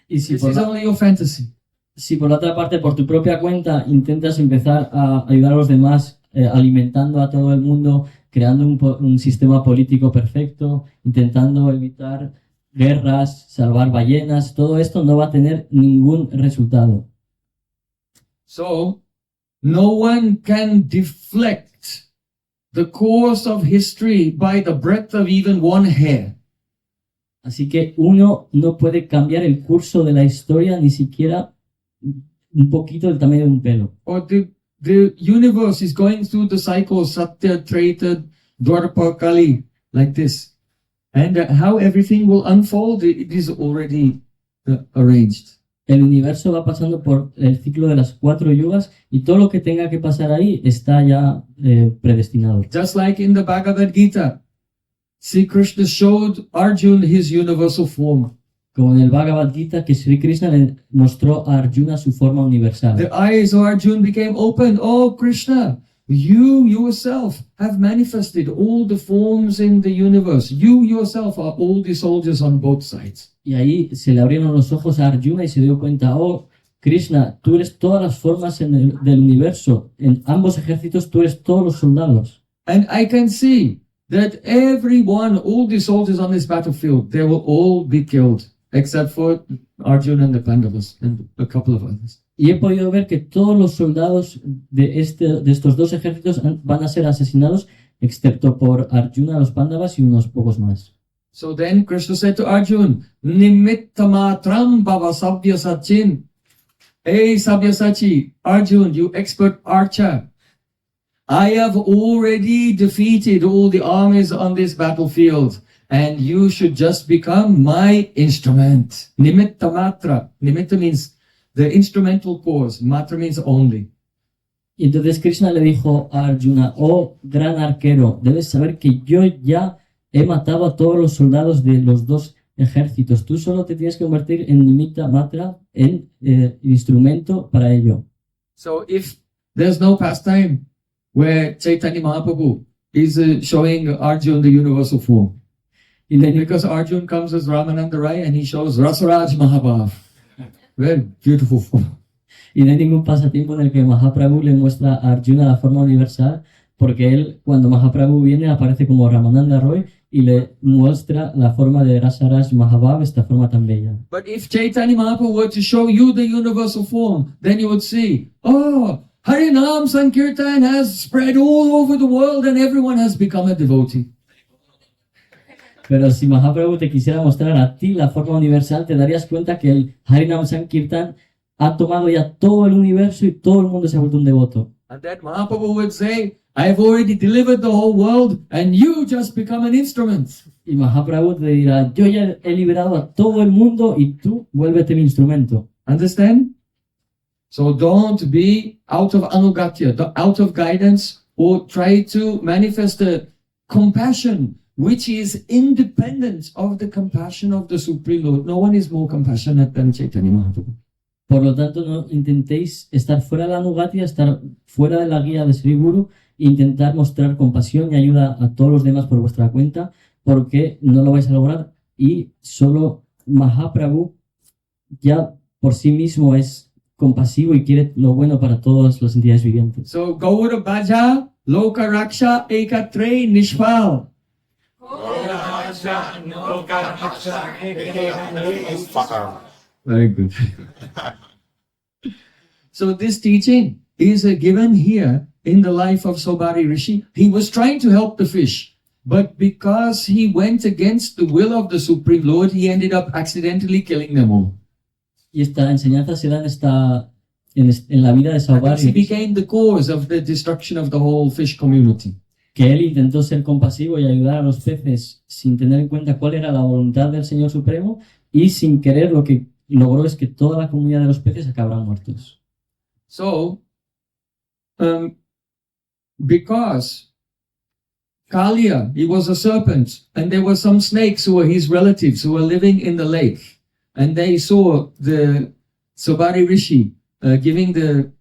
Y si This por, is only your fantasy. si por la otra parte, por tu propia cuenta, intentas empezar a ayudar a los demás, alimentando a todo el mundo, creando un sistema político perfecto, intentando evitar guerras, salvar ballenas, todo esto no va a tener ningún resultado. So, no one can deflect the course of history by the breadth of even one hair. Así que uno no puede cambiar el curso de la historia ni siquiera un poquito del tamaño de un pelo. Or the universe is going through the cycle Satya, Treta, Dwapara, Kali, like this. And how everything will unfold, it is already arranged. El universo va pasando por el ciclo de las 4 yugas y todo lo que tenga que pasar ahí está ya predestinado. Just like in the Bhagavad Gita, Sri Krishna showed Arjuna his universal form. Como en el Bhagavad Gita, que Sri Krishna le mostró a Arjuna su forma universal. The eyes of Arjuna became open. Oh, Krishna, you yourself have manifested all the forms in the universe. You yourself are all the soldiers on both sides. Y ahí se le abrieron los ojos a Arjuna y se dio cuenta, oh, Krishna, tú eres todas las formas del universo. En ambos ejércitos tú eres todos los soldados. And I can see that everyone, all the soldiers on this battlefield, they will all be killed, except for Arjuna and the Pandavas and a couple of others. Y he podido ver que todos los soldados de estos dos ejércitos van a ser asesinados, excepto por Arjuna, los Pándavas y unos pocos más. So then Krishna said to Arjun, Nimittamatram bhava sabhyasachin. Hey Sabyasachi, Arjun, you expert archer. I have already defeated all the armies on this battlefield, and you should just become my instrument. Nimitta matra. Nimitta means the instrumental cause. Matra means only. Y entonces Krishna le dijo a Arjuna, oh gran arquero, debes saber que yo ya he matado a todos los soldados de los dos ejércitos. Tú solo te tienes que convertir en nimitta matra, en instrumento para ello. So if there's no pastime where Chaitanya Mahaprabhu is showing Arjun the universal form, Y no hay, because Arjun comes as Ramananda Rai and he shows Rasaraj Mahabhav. Very beautiful form. y no hay ningún pasatiempo en el que Mahaprabhu le muestra a Arjuna la forma universal, porque él, cuando Mahaprabhu viene, aparece como Ramananda Roy y le muestra la forma de Rasaraj Mahabhav, esta forma tan bella. But if Chaitanya Mahaprabhu were to show you the universal form, then you would see, oh, Harinam Sankirtan has spread all over the world and everyone has become a devotee. Pero si Mahaprabhu te quisiera mostrar a ti la forma universal, te darías cuenta que el Harinam Sankirtan ha tomado ya todo el universo y todo el mundo se ha vuelto un devoto. And that Mahaprabhu would say, I have already delivered the whole world and you just become an instrument. Y Mahaprabhu te dirá, yo ya he liberado a todo el mundo y tú vuélvete mi instrumento. Understand? So don't be out of anugatya, out of guidance, or try to manifest a compassion which is independent of the compassion of the Supreme Lord. No one is more compassionate than Chaitanya Mahaprabhu. Por lo tanto, no intentéis estar fuera de la Anugatya, estar fuera de la guía de Sri Guru, e intentar mostrar compasión y ayuda a todos los demás por vuestra cuenta, porque no lo vais a lograr y solo Mahaprabhu ya por sí mismo es compasivo y quiere lo bueno para todas las entidades vivientes. So Gaura Bhaja, Loka Raksha, Ekatre Nishpal. Very good. So this teaching is given here in the life of Sobari Rishi. He was trying to help the fish, but because he went against the will of the Supreme Lord, he ended up accidentally killing them all. Y esta enseñanza se da en la vida de And he Saubhari, became the cause of the destruction of the whole fish community. que él intentó ser compasivo y ayudar a los peces sin tener en cuenta cuál era la voluntad del Señor Supremo y sin querer lo que logró es que toda la comunidad de los peces acabaran muertos. So, because Kalia, he was a serpent, and there were some snakes who were his relatives who were living in the lake, and they saw the Sobari Rishi giving the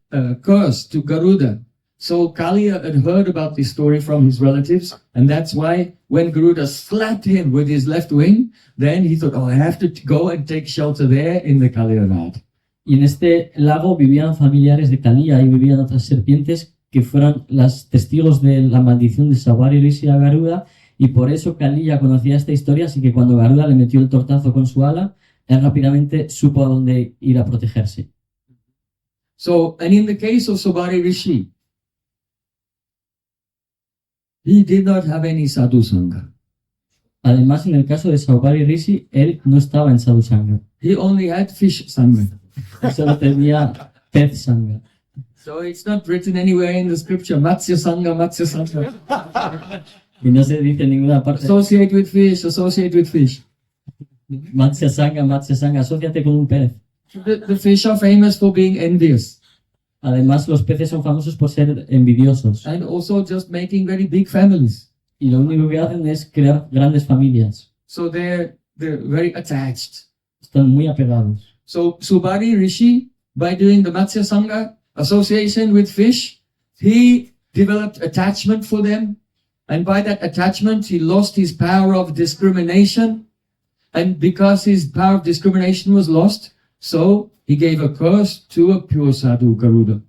curse to Garuda. So Kalia had heard about this story from his relatives, and that's why when Garuda slapped him with his left wing, then he thought, oh, I have to go and take shelter there in the Kalia Rad. Y en este lago vivían familiares de Kaliya y vivían otras serpientes que fueran las testigos de la maldición de Saubhari Rishi a Garuda, y por eso Kaliya conocía esta historia, así que cuando Garuda le metió el tortazo con su ala, él rápidamente supo a dónde ir a protegerse. So, and in the case of Sobari Rishi, he did not have any sadhu sangha. Además, en el caso de Saubhari Rishi, él no estaba en Sadhu Sangha, He only had fish sangha. solo tenía pez Sangha. So it's not written anywhere in the scripture, Matsya Sangha, Matsya Sangha. Y no se dice en ninguna parte, Associate with fish, associate with fish. Matsya Sangha, asóciate con un pez. The fish are famous for being envious Además, los peces son famosos por ser envidiosos and also just making very big families. y lo único que hacen es crear grandes familias. So they're very attached. Están muy apegados. So Subari Rishi, by doing the Matsya Sangha association with fish, he developed attachment for them. And by that attachment, he lost his power of discrimination. And because his power of discrimination was lost, so he gave a curse to a pure sadhu, Garuda.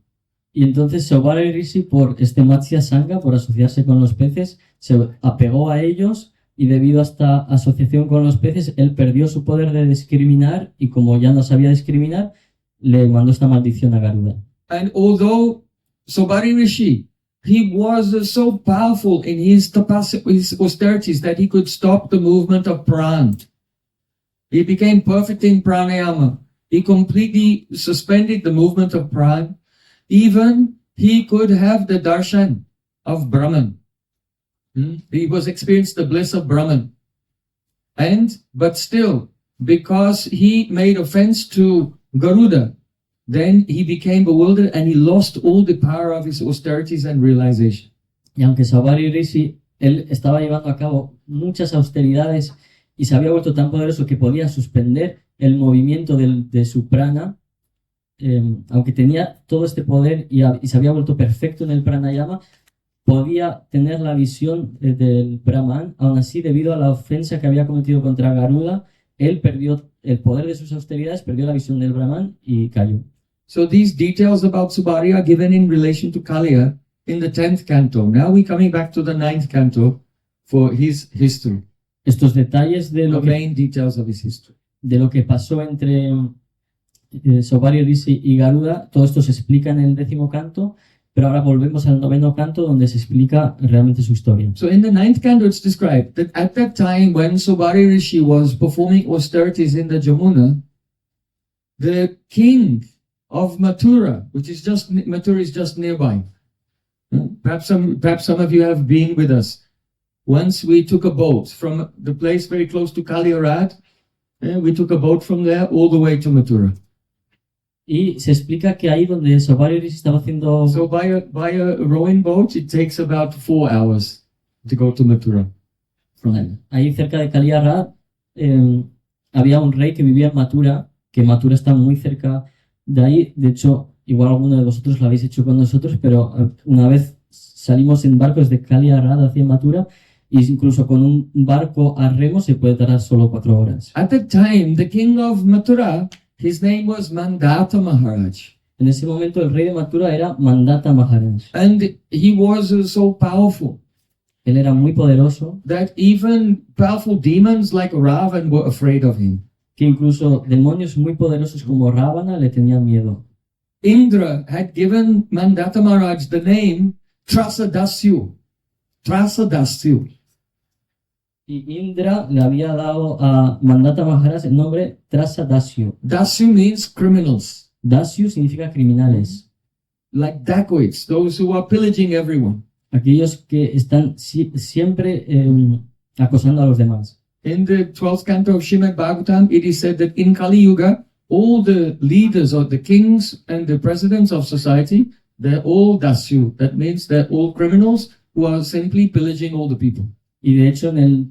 Y entonces Saubhari Rishi, por este Matsya Sangha, por asociarse con los peces, se apegó a ellos y debido a esta asociación con los peces, él perdió su poder de discriminar y como ya no sabía discriminar, le mandó esta maldición a Garuda. And although Sobari Rishi he was so powerful in his austerities that he could stop the movement of pran. He became perfect in pranayama. He completely suspended the movement of pran. Even he could have the darshan of Brahman. He was experienced the bliss of Brahman. But still, because he made offense to Garuda, then he became bewildered and he lost all the power of his austerities and realization. Y aunque Saubhari Rishi, él estaba llevando a cabo muchas austeridades y se había vuelto tan poderoso que podía suspender el movimiento de su prana, aunque tenía todo este poder y se había vuelto perfecto en el pranayama, podía tener la visión del Brahman. Aún así, debido a la ofensa que había cometido contra Garuda, él perdió el poder de sus austeridades, perdió la visión del Brahman y cayó. So these details about Subhari are given in relation to Kaliya in the 10th canto. Now we're coming back to the 9th canto for his history, Estos detalles de the lo que, main details of his history. de lo que pasó entre Saubhari Rishi y Garuda, todo esto se explica en el 10º canto, pero ahora volvemos al 9º canto donde se explica realmente su historia. So in the 9th canto it's described that at that time when Subhari Rishi was performing austerities in the Jamuna, the king of Mathura, Mathura is just nearby. Perhaps some of you have been with us. Once we took a boat from the place very close to Kaliarad, we took a boat from there all the way to Mathura. Y se explica que ahí donde Saubhari Rishi estaba haciendo... So by a rowing boat, it takes about 4 hours to go to Mathura. Ahí cerca de Kaliarad había un rey que vivía en Mathura, que Mathura está muy cerca de ahí. De hecho, igual alguno de vosotros lo habéis hecho con nosotros, pero una vez salimos en barcos de Kaliarad hacia Mathura, y incluso con un barco a remo se puede tardar solo 4 horas. At that time, the king of Mathura, his name was Mandata Maharaj. En ese momento el rey de Mathura era Mandata Maharaj. And he was so powerful Él era muy poderoso, that even powerful demons like Ravan were afraid of him. que incluso demonios muy poderosos como Ravana le tenían miedo. Indra had given Mandata Maharaj the name Trasadasyu. Trasadasyu. Y Indra le había dado a Mandata Maharaj el nombre Trasadasyu. Dasyu means criminals, Dasyu significa criminales, like dacoits, those who are pillaging everyone. aquellos que están siempre acosando a los demás. In the 12th canto of Srimad Bhagavatam, it is said that in Kali Yuga, all the leaders or the kings and the presidents of society, they're all dasyu. That means they're all criminals who are simply pillaging all the people. Y de hecho en el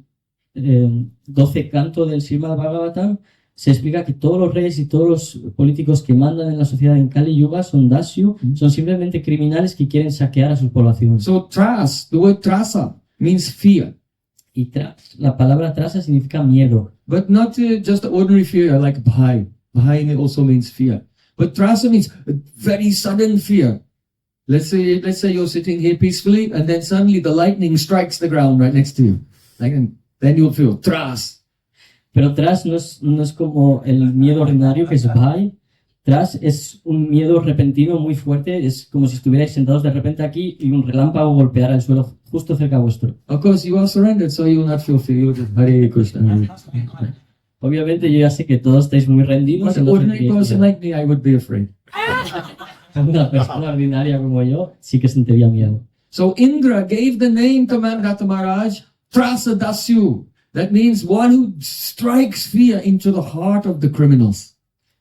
12 canto del Srimad Bhagavatam se explica que todos los reyes y todos los políticos que mandan en la sociedad en Kali Yuga son dasyu, son simplemente criminales que quieren saquear a sus poblaciones. So tras, the word trasa means fear, Y la palabra trasa significa miedo, but not just ordinary fear like bhai. Bhai also means fear. But trasa means a very sudden fear. Let's say you're sitting here peacefully and then suddenly the lightning strikes the ground right next to you. Then you'll feel tras. pero tras no es como el miedo ordinario que es bhai. Tras es un miedo repentino muy fuerte, es como si estuvierais sentados de repente aquí y un relámpago golpeara el suelo justo cerca vuestro. Of course, you are surrendered, so you will not feel fear. You will just Hare Krishna. Obviamente yo ya sé que todos estáis muy rendidos. But an entonces ordinary person like me, I would be afraid. una persona ordinaria como yo sí que sentiría miedo. So Indra gave the name to Mandata Maharaj, Trasadasyu. That means one who strikes fear into the heart of the criminals.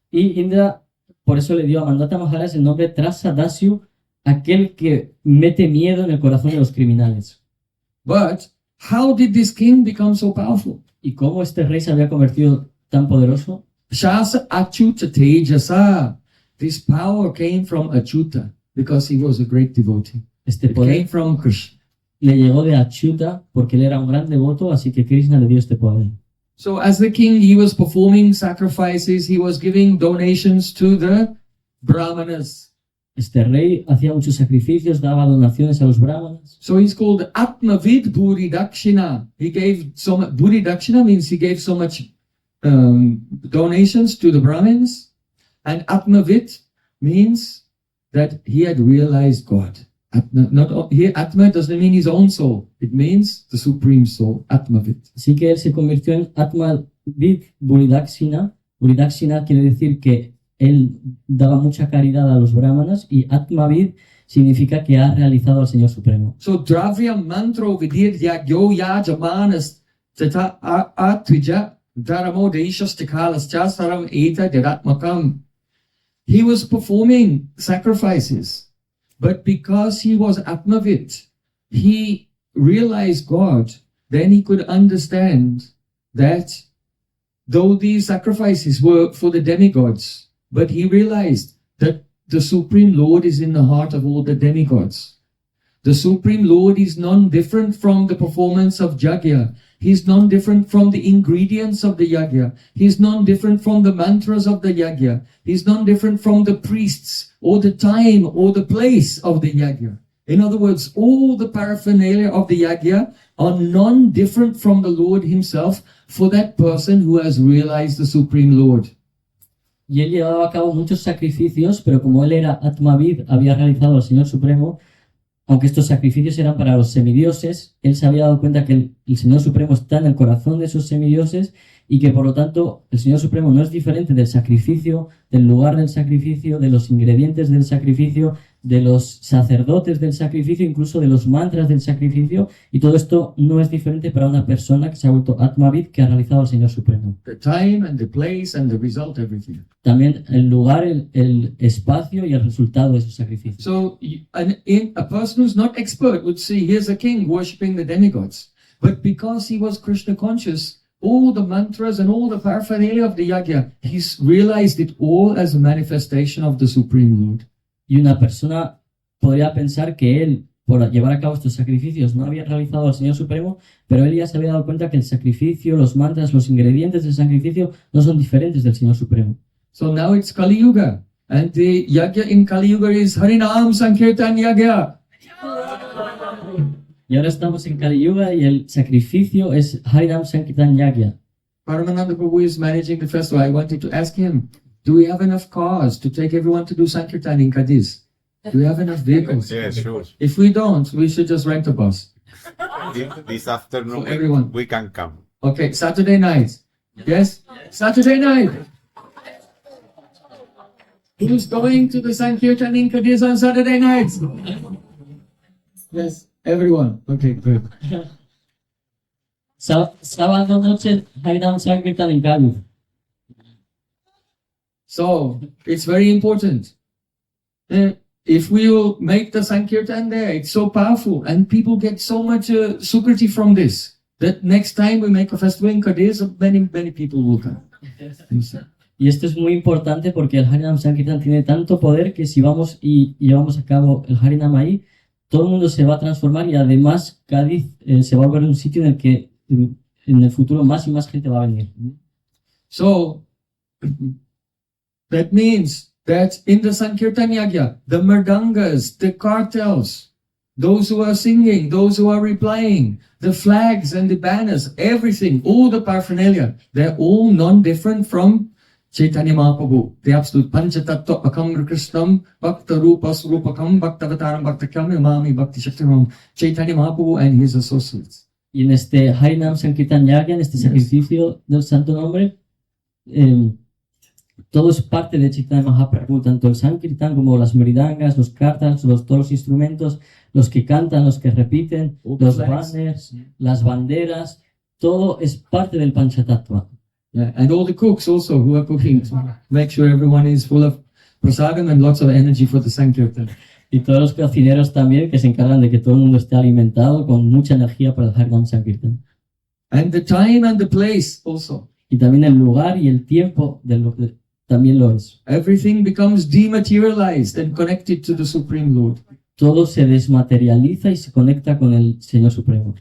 Y Indra por eso le dio a Mandata Maharaj el nombre Trasadasyu, aquel que mete miedo en el corazón de los criminales. But how did this king become so powerful? ¿Y cómo este rey se había convertido tan poderoso? Shasa Achuta Tejasa. This power came from Achuta because he was a great devotee. Este It came poder from Krishna. le llegó de Achyuta porque él era un gran devoto, así que Krishna le dio este poder. So as the king, he was performing sacrifices, he was giving donations to the brahmanas. Este rey hacía muchos sacrificios, daba donaciones a los brahmanas. So he's called Atmavid Bhuri Dakshina. He gave so much, Bhuri Dakshina means he gave so much donations to the Brahmins. And Atmavid means that he had realized God. Atma, here Atma doesn't mean his own soul. It means the supreme soul, Atmavit. Así que él se convirtió en Atmavid Buridakshina. Buridakshina quiere decir que él daba mucha caridad a los brahmanas y Atmavid significa que ha realizado al Señor Supremo. So Dravya Mantro Vidir Yagyo Yajamanas Tata Atvija Dharamo Deishas Tikalas Chasaram Eta Diratmakam. He was performing sacrifices, but because he was Atmavit, he realized God, then he could understand that though these sacrifices were for the demigods, but he realized that the Supreme Lord is in the heart of all the demigods. The Supreme Lord is non-different from the performance of Yajna. He's non-different from the ingredients of the Yajna. He's non-different from the mantras of the Yajna. He's non-different from the priests or the time or the place of the Yajna. In other words, all the paraphernalia of the Yajna are non-different from the Lord himself for that person who has realized the Supreme Lord. Y él llevaba a cabo muchos sacrificios, pero como él era Atmavid, había realizado al Señor Supremo, aunque estos sacrificios eran para los semidioses, él se había dado cuenta que el Señor Supremo está en el corazón de esos semidioses y que por lo tanto el Señor Supremo no es diferente del sacrificio, del lugar del sacrificio, de los ingredientes del sacrificio, de los sacerdotes del sacrificio, incluso de los mantras del sacrificio, y todo esto no es diferente para una persona que se ha vuelto Atmavid, que ha realizado al Señor Supremo. The time and the place and the result, everything. También el lugar, el espacio y el resultado de esos sacrificios. So a person who's not expert would see, here's a king worshipping the demigods. But because he was Krishna conscious, all the mantras and all the paraphernalia of the yajna, he's realized it all as a manifestation of the Supreme Lord. Y una persona podría pensar que él, por llevar a cabo estos sacrificios, no había realizado al Señor Supremo, pero él ya se había dado cuenta que el sacrificio, los mantras, los ingredientes del sacrificio no son diferentes del Señor Supremo. So now it's Kali Yuga, and the yajna in Kali Yuga is Harinam Sankirtan Yajna. Y ahora estamos en Kali Yuga y el sacrificio es Harinam Sankirtan Yajna. Paramananda Prabhu is managing the festival. I wanted to ask him, do we have enough cars to take everyone to do Sankirtan in Cadiz? Do we have enough vehicles? Yeah, sure. If we don't, we should just rent a bus. This afternoon For everyone. we can come. Okay, Saturday night. Yes? Saturday night. Who's going to the Sankirtan in Cadiz on Saturday night? Yes, everyone. Okay, good. Sábado noche Harinam Sankirtan en Cádiz. So, it's very important. If we will make the Sankirtan there, it's so powerful and people get so much sukriti from this that next time we make a festival in Cadiz, many people will come. Y esto es muy importante porque el Harinam Sankirtan tiene tanto poder que si vamos y llevamos a cabo el Harinam ahí, todo el mundo se va a transformar y además Cádiz se va a volver un sitio en el que en el futuro más y más gente va a venir. So, that means that in the Sankirtan Yajna, the mridangas, the kartals, those who are singing, those who are replying, the flags and the banners, everything, all the paraphernalia, they're all non-different from Chaitanya Mahaprabhu, the absolute Panchatattva Akam Krishnam Bhakta Rupas Rupakam Bhaktavataram Bhaktakam Imami Bhakti Shaktiram, Chaitanya Mahaprabhu and his associates. Y en este Harinam Sankirtan Yajna, en este sacrificio del Santo Nombre, todo es parte de Chaitanya Mahaprabhu, tanto el Sankirtan como las mridangas, los kartals, todos los instrumentos, los que cantan, los que repiten, los banners, las banderas, todo es parte del Panchatattva. Yeah, and all the cooks also who are cooking to make sure everyone is full of prasadam and lots of energy for the Sankirtan. Y todos los cocineros también que se encargan de que todo el mundo esté alimentado con mucha energía para el Harinam Sankirtan. And the time and the place also. Y también el lugar y el tiempo también lo es. Everything becomes dematerialized and connected to the Supreme Lord. Todo se desmaterializa y se conecta con el Señor Supremo.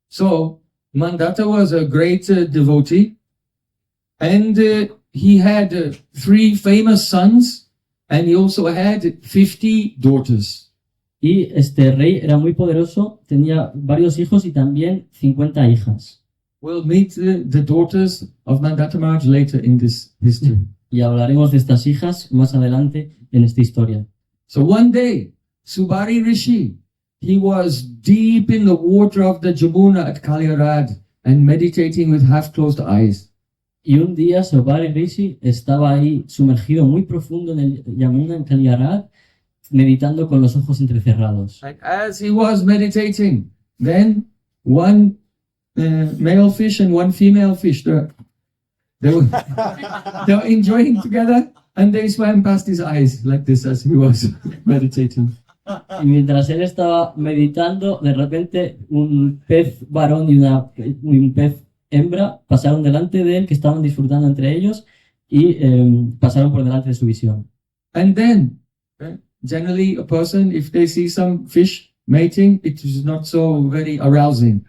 So, Mandata was a great devotee, and he had 3 famous sons, and he also had 50 daughters. Y este rey era muy poderoso, tenía varios hijos y también 50 hijas. We'll meet the daughters of Mandata Maharaj later in this history. Y hablaremos de estas hijas más adelante en esta historia. So one day, Subari Rishi, he was deep in the water of the Jamuna at Kalyarad and meditating with half-closed eyes. Y un día Sobari Rishi estaba ahí sumergido muy profundo en el Yamuna, en Kaliarad, meditando con los ojos entrecerrados. And as he was meditating, then one male fish and one female fish, they were, they were enjoying together, and they swam past his eyes like this as he was meditating. Y mientras él estaba meditando, de repente un pez varón y un pez hembra pasaron delante de él, que estaban disfrutando entre ellos, y pasaron por delante de su visión. And then, generally, a person, if they see some fish mating, it is not so very arousing.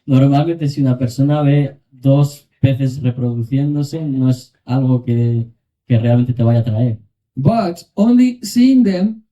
Normalmente, si una persona ve dos peces reproduciéndose, no es algo que realmente te vaya a atraer. But only seeing them,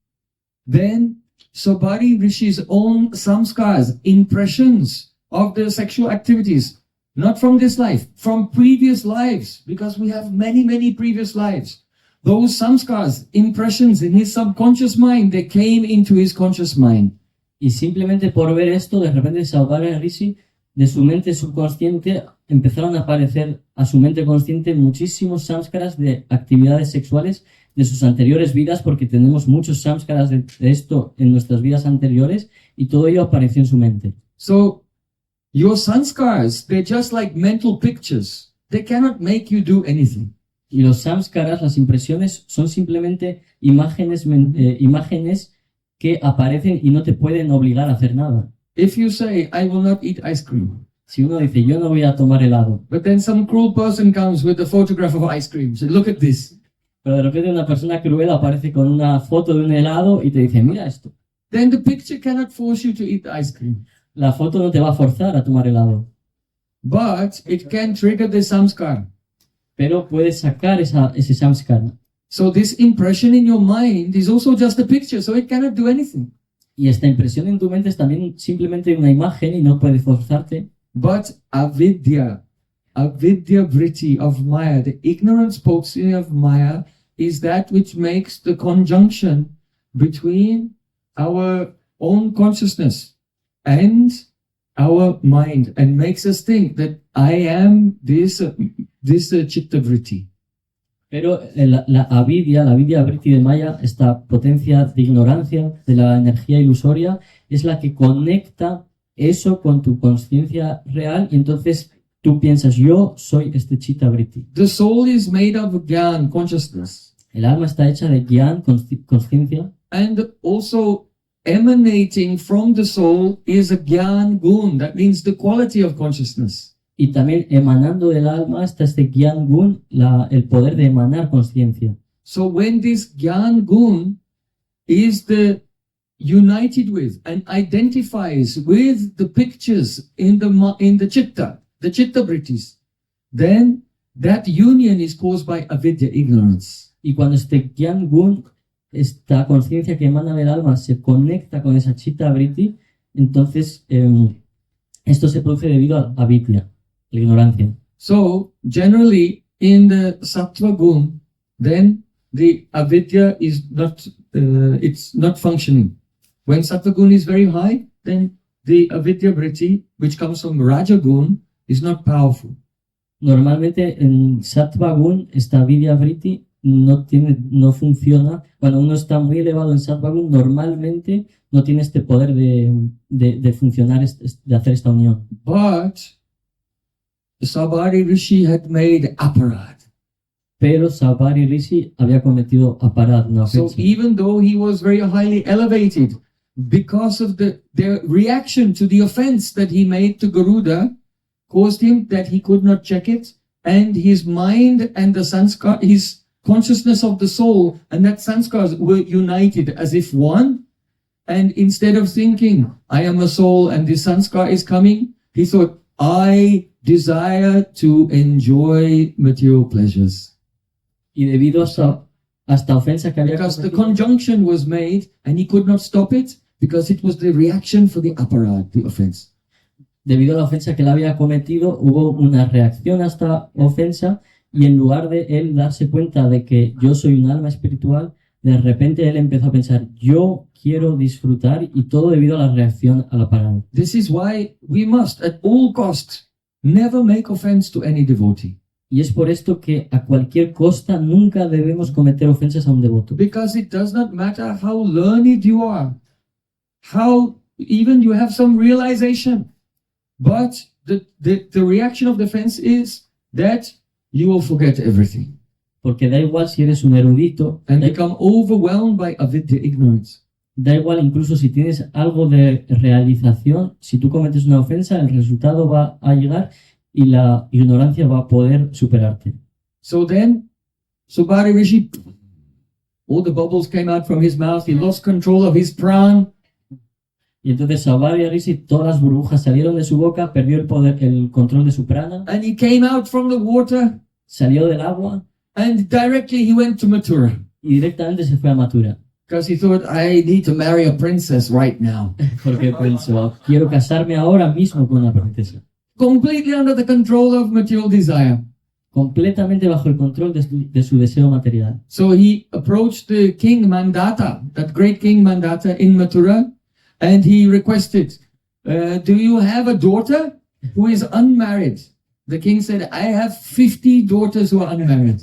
then Sobari Rishi's own samskars, impressions of the sexual activities, not from this life, from previous lives, because we have many, many previous lives. Those samskars, impressions in his subconscious mind, they came into his conscious mind. Y simplemente por ver esto, de repente Saubhagya Rishi, de su mente subconsciente, empezaron a aparecer a su mente consciente muchísimos samskaras de actividades sexuales de sus anteriores vidas, porque tenemos muchos samskaras de esto en nuestras vidas anteriores, y todo ello apareció en su mente. So, your sanskars, they're just like mental pictures. They cannot make you do anything. Y los samskaras, las impresiones, son simplemente imágenes que aparecen y no te pueden obligar a hacer nada. If you say, I will not eat ice cream, Si uno dice, yo no voy a tomar helado, but then some cruel person comes with a photograph of ice cream, say, look at this. pero de repente una persona cruel aparece con una foto de un helado y te dice, mira esto. Then the picture cannot force you to eat the ice cream, La foto no te va a forzar a tomar helado, but it can trigger the samskar. pero puedes sacar ese samskara. So this impression in your mind is also just a picture, so it cannot do anything. Y esta impresión en tu mente es también simplemente una imagen y no puede forzarte. But avidya vritti of Maya, the ignorance potency of Maya, is that which makes the conjunction between our own consciousness and our mind, and makes us think that I am this chitta vritti. Pero la avidya vritti de Maya, esta potencia de ignorancia de la energía ilusoria, es la que conecta eso con tu conciencia real, y entonces tú piensas, yo soy este chitta vritti. The soul is made of gyan, consciousness, El alma está hecha de gyan, conciencia, and also emanating from the soul is a gyan gun. That means the quality of consciousness. y también emanando del alma está este gyan gun, el poder de emanar conciencia. So when this gyan gun is united with and identifies with the pictures in the chitta vrittis, then that union is caused by avidya, ignorance. Y cuando este gyan gun, esta conciencia que emana del alma, se conecta con esa chitta vritti, entonces esto se produce debido a avidya, la ignorancia. So generally in the sattva gun, then the avidya is not it's not functioning. When sattva gun is very high, then the avidya vritti, which comes from raja gun, is not powerful. Normalmente en sattva gun, esta avidya vritti no funciona. Cuando uno está muy elevado en sattva gun, normalmente no tiene este poder de funcionar, de hacer esta unión. But Sabari Rishi had made aparad. Pero Saubhagya Rishi había cometido aparad, una So ofensa. even though he was very highly elevated, because of their reaction to the offense that he made to Garuda, caused him that he could not check it, and his mind and the sanskar, his consciousness of the soul and that sanskars were united as if one. And instead of thinking, I am a soul and this sanskar is coming, he thought, I desire to enjoy material pleasures. Y debido a esta ofensa que había Because the cometido, conjunction was made and he could not stop it because it was the reaction for the aparad, the offense. debido a la ofensa que él había cometido, hubo una reacción a esta ofensa, y en lugar de él darse cuenta de que yo soy un alma espiritual, De repente él empezó a pensar, yo quiero disfrutar, y todo debido a la reacción a la parada. This is why we must, at all costs, never make offense to any devotee. Y es por esto que a cualquier costa nunca debemos cometer ofensas a un devoto. Because it does not matter how learned you are, how even you have some realization, but the reaction of defense is that you will forget everything Porque da igual si eres un erudito, and become overwhelmed by avidya, ignorance. da igual incluso si tienes algo de realización, si tú cometes una ofensa, el resultado va a llegar y la ignorancia va a poder superarte. So then, Subari Rishi, all the bubbles came out from his mouth, he lost control of his pran, Y entonces Saubhadra Rishi, todas las burbujas salieron de su boca, perdió el poder, el control de su prana, and he came out from the water, salió del agua and directly he went to Mathura. y directamente se fue a Mathura. Because he thought, I need to marry a princess right now. Porque pensó, quiero casarme ahora mismo con una princesa. Completely under the control of material desire. Completamente bajo el control de su deseo material. So he approached the king Mandata, that great king Mandata in Mathura, and he requested, do you have a daughter who is unmarried? The king said, I have 50 daughters who are unmarried.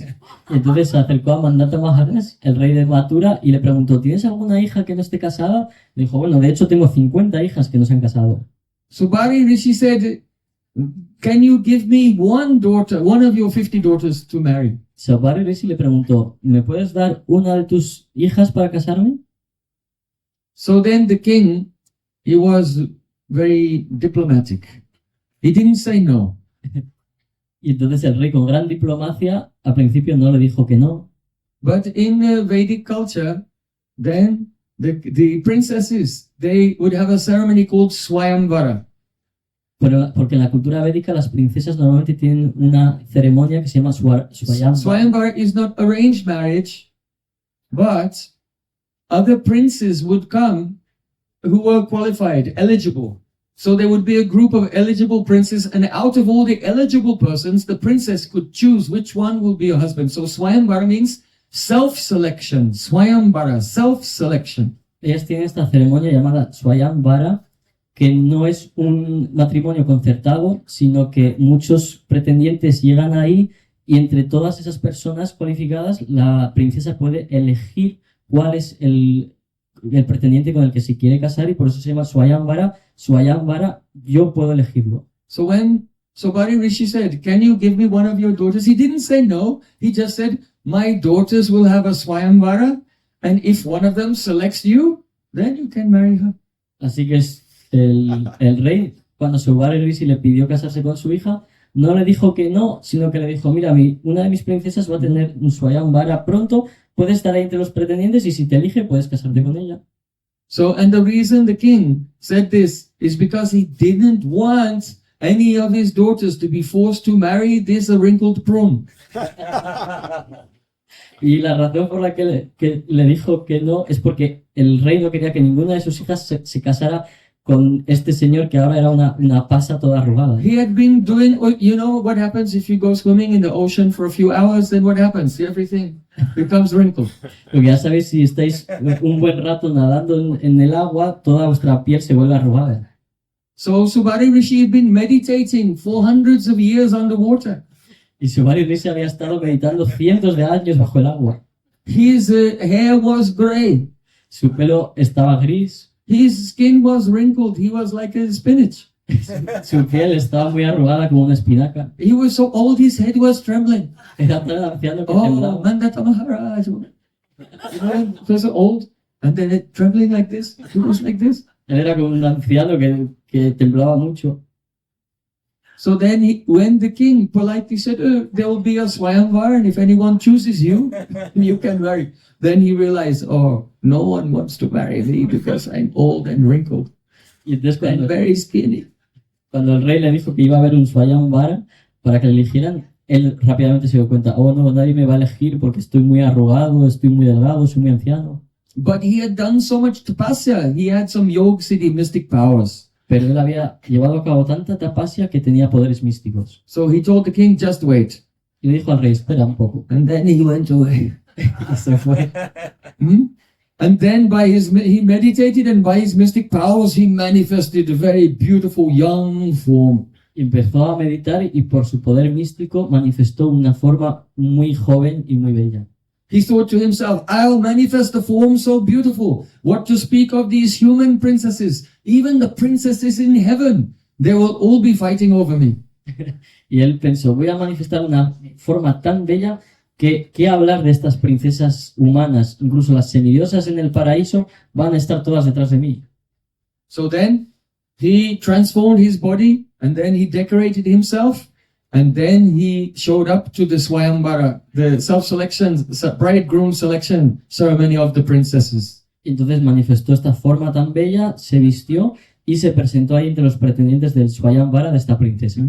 Y entonces se acercó a Mandata Maharaj, el rey de Mathura, y le preguntó, ¿tienes alguna hija que no esté casada? Le dijo, bueno, de hecho tengo 50 hijas que no se han casado. Subari Rishi said, can you give me one daughter, one of your 50 daughters to marry? Saubhadra Rishi le preguntó, ¿me puedes dar una de tus hijas para casarme? So then the king, he was very diplomatic. He didn't say no. Y entonces el rey, con gran diplomacia, al principio no le dijo que no. But in Vedic culture, then the princesses, they would have a ceremony called Swayamvara. Pero, porque en la cultura védica las princesas normalmente tienen una ceremonia que se llama Swayamvara. Swayamvara is not arranged marriage, but other princes would come who were qualified, eligible. So there would be a group of eligible princes, and out of all the eligible persons, the princess could choose which one will be her husband. So Swayamvara means self-selection. Swayamvara, self-selection. Ellas tienen esta ceremonia llamada Swayamvara, que no es un matrimonio concertado, sino que muchos pretendientes llegan ahí y entre todas esas personas cualificadas, la princesa puede elegir cuál es el pretendiente con el que se quiere casar, y por eso se llama Swayamvara. Swayamvara, yo puedo elegirlo. So when Subari Rishi said, can you give me one of your daughters? He didn't say no. He just said, my daughters will have a Swayamvara, and if one of them selects you, then you can marry her. Así que el rey, cuando Saubhadra Rishi le pidió casarse con su hija, no le dijo que no, sino que le dijo, mira, una de mis princesas va a tener un Swayamvara pronto, puedes estar ahí entre los pretendientes y si te elige puedes casarte con ella. So, and the reason the king said this is because he didn't want any of his daughters to be forced to marry this wrinkled prune. Y la razón por la que le dijo que no es porque el rey no quería que ninguna de sus hijas se casara con este señor que ahora era una pasa toda arrugada. He had been doing, you know what happens if you go swimming in the ocean for a few hours, then what happens? Everything becomes wrinkled. Porque ya sabéis, si estáis un buen rato nadando en el agua, toda vuestra piel se vuelve arrugada. So Subari Rishi had been meditating for hundreds of years underwater. Y Saubhadra Rishi había estado meditando cientos de años bajo el agua. His hair was gray. Su pelo estaba gris, His skin was wrinkled. He was like a spinach. su piel estaba muy arrugada como una espinaca. He was so old, his head was trembling. Era tan anciano que Oh, temblaba. Mandata Maharaj. You know, he was so old. And then it trembling like this. He was like this. Él era como un anciano que temblaba mucho. So then when the king politely said, there will be a Swayamvar, and if anyone chooses you, you can marry. Then he realized, oh, no one wants to marry me because I'm old and wrinkled Y entonces and very skinny. cuando el rey le dijo que iba a haber un Swayamvara para que le eligieran, él rápidamente se dio cuenta, oh no, nadie me va a elegir porque estoy muy arrugado, estoy muy delgado, soy muy anciano. But he had done so much tapasya. He had some Yog Siddhi mystic powers. Pero él había llevado a cabo tanta tapasya que tenía poderes místicos. So he told the king, just wait. Y le dijo al rey, espera un poco. And then he went away. Y se fue. Hmm? And then he meditated, and by his mystic powers, he manifested a very beautiful young form. Y empezó a meditar y por su poder místico manifestó una forma muy joven y muy bella. He thought to himself, I'll manifest a form so beautiful. What to speak of these human princesses? Even the princesses in heaven, they will all be fighting over me. Y él pensó, voy a manifestar una forma tan bella que qué hablar de estas princesas humanas, incluso las semidiosas en el paraíso van a estar todas detrás de mí. So then he transformed his body, and then he decorated himself, and then he showed up to the Swayambara, the self-selection, bridegroom selection ceremony of the princesses. Entonces manifestó esta forma tan bella, se vistió y se presentó ahí entre los pretendientes del Swayamvara de esta princesa.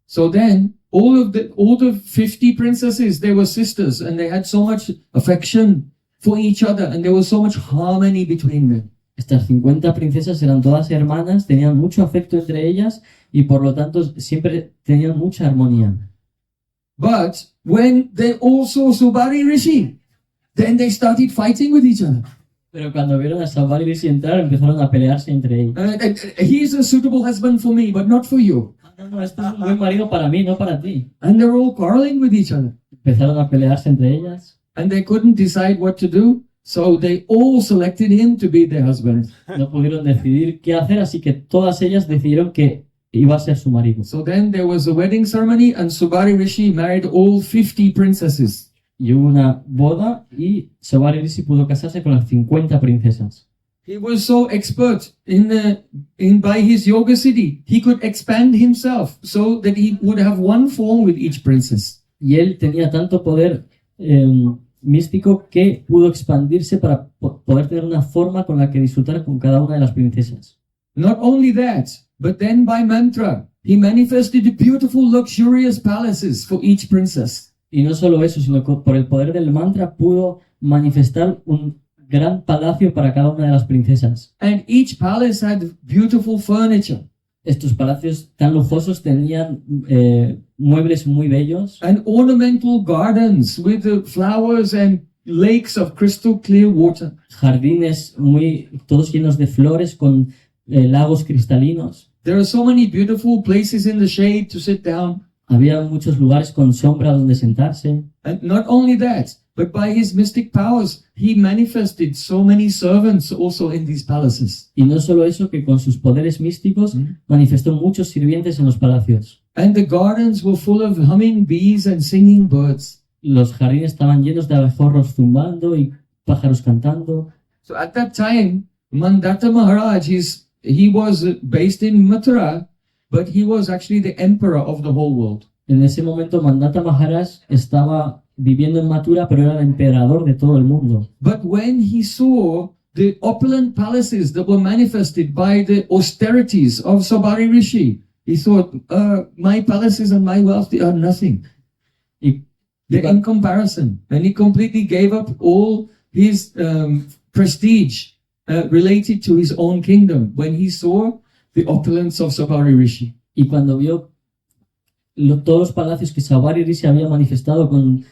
So then all the 50 princesses, they were sisters, and they had so much affection for each other, and there was so much harmony between them. Estas 50 princesas eran todas hermanas, tenían mucho afecto entre ellas y por lo tanto siempre tenían mucha armonía. But when they all saw Subari Rishi, then they started fighting with each other. Pero cuando vieron a Subari Rishi entrar empezaron a pelearse entre ellos. He's a suitable husband for me, but not for you. No, este es un buen marido para mí, no para ti. And they're all quarreling with each other. Empezaron a pelearse entre ellas. And they couldn't decide what to do, so they all selected him to be their husband. No pudieron decidir qué hacer, así que todas ellas decidieron que iba a ser su marido. So then there was a wedding ceremony, and Subari Rishi married all 50 princesses. Y hubo una boda y Subari Rishi pudo casarse con las 50 princesas. He was so expert by his yoga siddhi, he could expand himself so that he would have one form with each princess. Y él tenía tanto poder místico que pudo expandirse para poder tener una forma con la que disfrutar con cada una de las princesas. Not only that, but then by mantra, he manifested beautiful, luxurious palaces for each princess. Y no solo eso, sino que por el poder del mantra pudo manifestar un gran palacio para cada una de las princesas. And each palace had beautiful furniture. Estos palacios tan lujosos tenían muebles muy bellos And ornamental gardens with the flowers and lakes of crystal clear water. jardines todos llenos de flores con lagos cristalinos. There are so many beautiful places in the shade to sit down. Había muchos lugares con sombra donde sentarse. And not only that, but by his mystic powers, he manifested so many servants also in these palaces. Y no solo eso, que con sus poderes místicos manifestó muchos sirvientes en los palacios. And the gardens were full of humming bees and singing birds. Los jardines estaban llenos de abejorros zumbando y pájaros cantando. So at that time, Mandata Maharaj, he was based in Mathura, but he was actually the emperor of the whole world. En ese momento Mandata Maharaj estaba viviendo en Mathura, pero era el emperador de todo el mundo. But when he saw the opulent palaces that were manifested by the austerities of Sabari Rishi, he thought, my palaces and my wealth, they are nothing. Y, They're in comparison. And he completely gave up all his prestige related to his own kingdom when he saw the opulence of Sabari Rishi. y cuando vio todos los palacios que Subari Rishi había manifestado con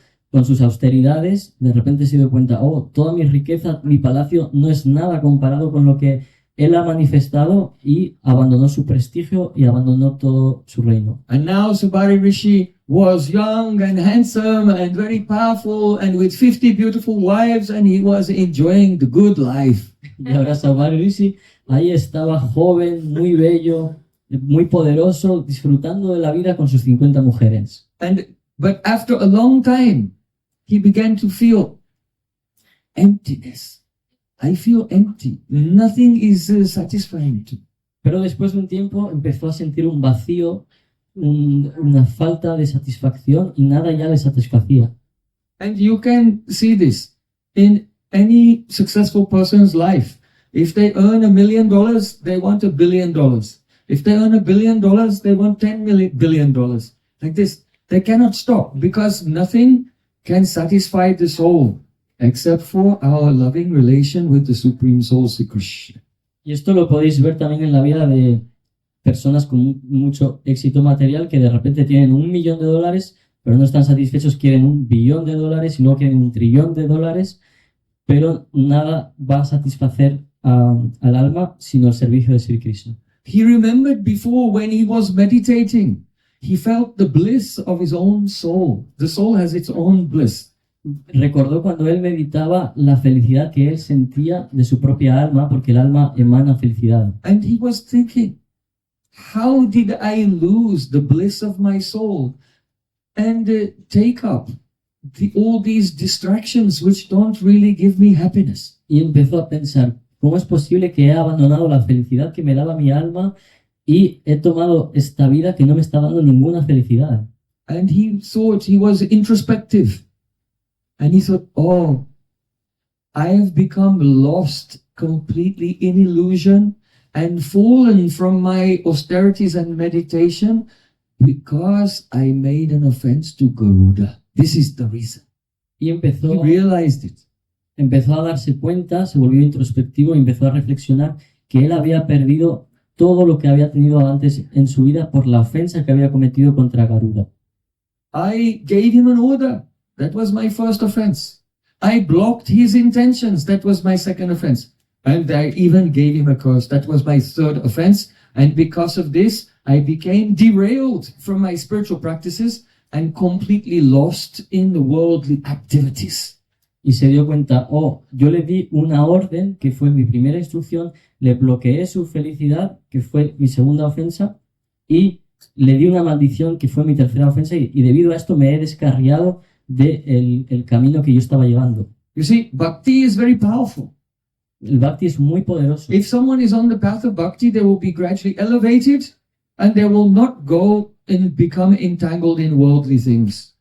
sus austeridades, de repente se dio cuenta, toda mi riqueza, mi palacio no es nada comparado con lo que él ha manifestado, y abandonó su prestigio y abandonó todo su reino. And now Sabari Rishi was young and handsome and very powerful and with 50 beautiful wives, and he was enjoying the good life. Y ahora Subari Rishi ahí estaba joven, muy bello, muy poderoso, disfrutando de la vida con sus 50 mujeres. But after a long time, he began to feel emptiness. I feel empty. Nothing is satisfying to me. Pero después de un tiempo empezó a sentir un vacío, una falta de satisfacción, y nada ya le satisfacía. And you can see this in any successful person's life. If they earn $1 million, they want $1 billion. If they earn $1 billion, they want $10 billion. Like this. They cannot stop because nothing can satisfy the soul except for our loving relation with the Supreme Soul, Sri Krishna. Y esto lo podéis ver también en la vida de personas con mucho éxito material que de repente tienen $1 millón, pero no están satisfechos, quieren $1 billón y luego quieren $1 trillón, pero nada va a satisfacer al alma sino el servicio de Sri Krishna. He remembered before when he was meditating, he felt the bliss of his own soul. The soul has its own bliss. Recordó cuando él meditaba la felicidad que él sentía de su propia alma, porque el alma emana felicidad. And he was thinking, how did I lose the bliss of my soul and take up all these distractions which don't really give me happiness? Y empezó a pensar, ¿cómo es posible que he abandonado la felicidad que me daba mi alma y he tomado esta vida que no me está dando ninguna felicidad? And he thought, he was introspective. And he thought, oh, I have become lost completely in illusion and fallen from my austerities and meditation because I made an offense to Garuda. This is the reason. Y He empezó realized it. a darse cuenta, se volvió introspectivo y empezó a reflexionar que él había perdido todo lo que había tenido antes en su vida por la ofensa que había cometido contra Garuda. I gave him an order. That was my first offense. I blocked his intentions. That was my second offense. And I even gave him a curse. That was my third offense. And because of this, I became derailed from my spiritual practices and completely lost in the worldly activities. Y se dio cuenta, oh, yo le di una orden, que fue mi primera instrucción, le bloqueé su felicidad, que fue mi segunda ofensa, y le di una maldición, que fue mi tercera ofensa, y debido a esto me he descarriado del camino que yo estaba llevando. You see, bhakti is very powerful. El bhakti es muy poderoso. If someone is on the path of bhakti, they will be gradually elevated and they will not go and become entangled in worldly things.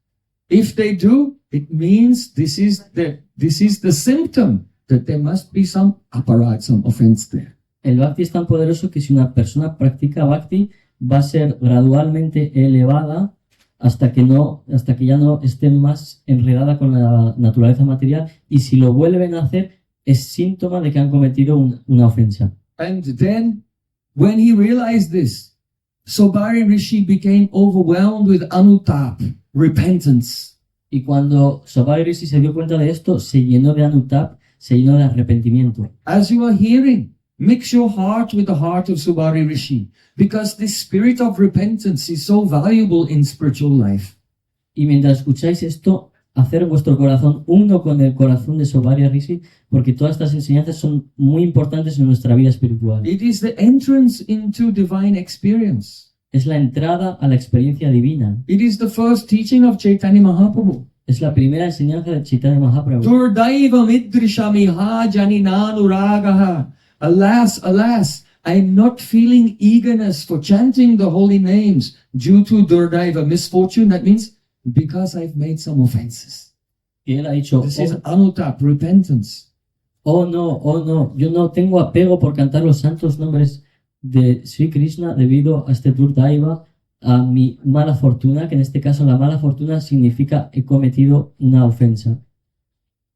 If they do, it means this is the symptom that there must be some aparat, some offense there. El bhakti es tan poderoso que si una persona practica bhakti, va a ser gradualmente elevada hasta que ya no esté más enredada con la naturaleza material, y si lo vuelven a hacer es síntoma de que han cometido una ofensa. And then when he realized this, Sobari Rishi became overwhelmed with anutap, repentance. Y cuando Sobari Rishi se dio cuenta de esto, se llenó de anutap, se llenó de arrepentimiento. As you are hearing, mix your heart with the heart of Sobari Rishi, because this spirit of repentance is so valuable in spiritual life. Y mientras escucháis esto, hacer vuestro corazón uno con el corazón de Sobari Rishi, porque todas estas enseñanzas son muy importantes en nuestra vida espiritual. It is the entrance into divine experience. Es la entrada a la experiencia divina. It is the first teaching of Chaitanya Mahaprabhu. Es la primera enseñanza de Chaitanya Mahaprabhu. Durdaiva midrishamiha janinanuragaha. Alas, alas, I am not feeling eagerness for chanting the holy names due to Durdaiva, misfortune. That means because I've made some offenses. Y él ha dicho, This is anutap, repentance. oh no, yo no tengo apego por cantar los santos nombres de Sri Krishna debido a este Durdaiva, a mi mala fortuna, que en este caso la mala fortuna significa he cometido una ofensa.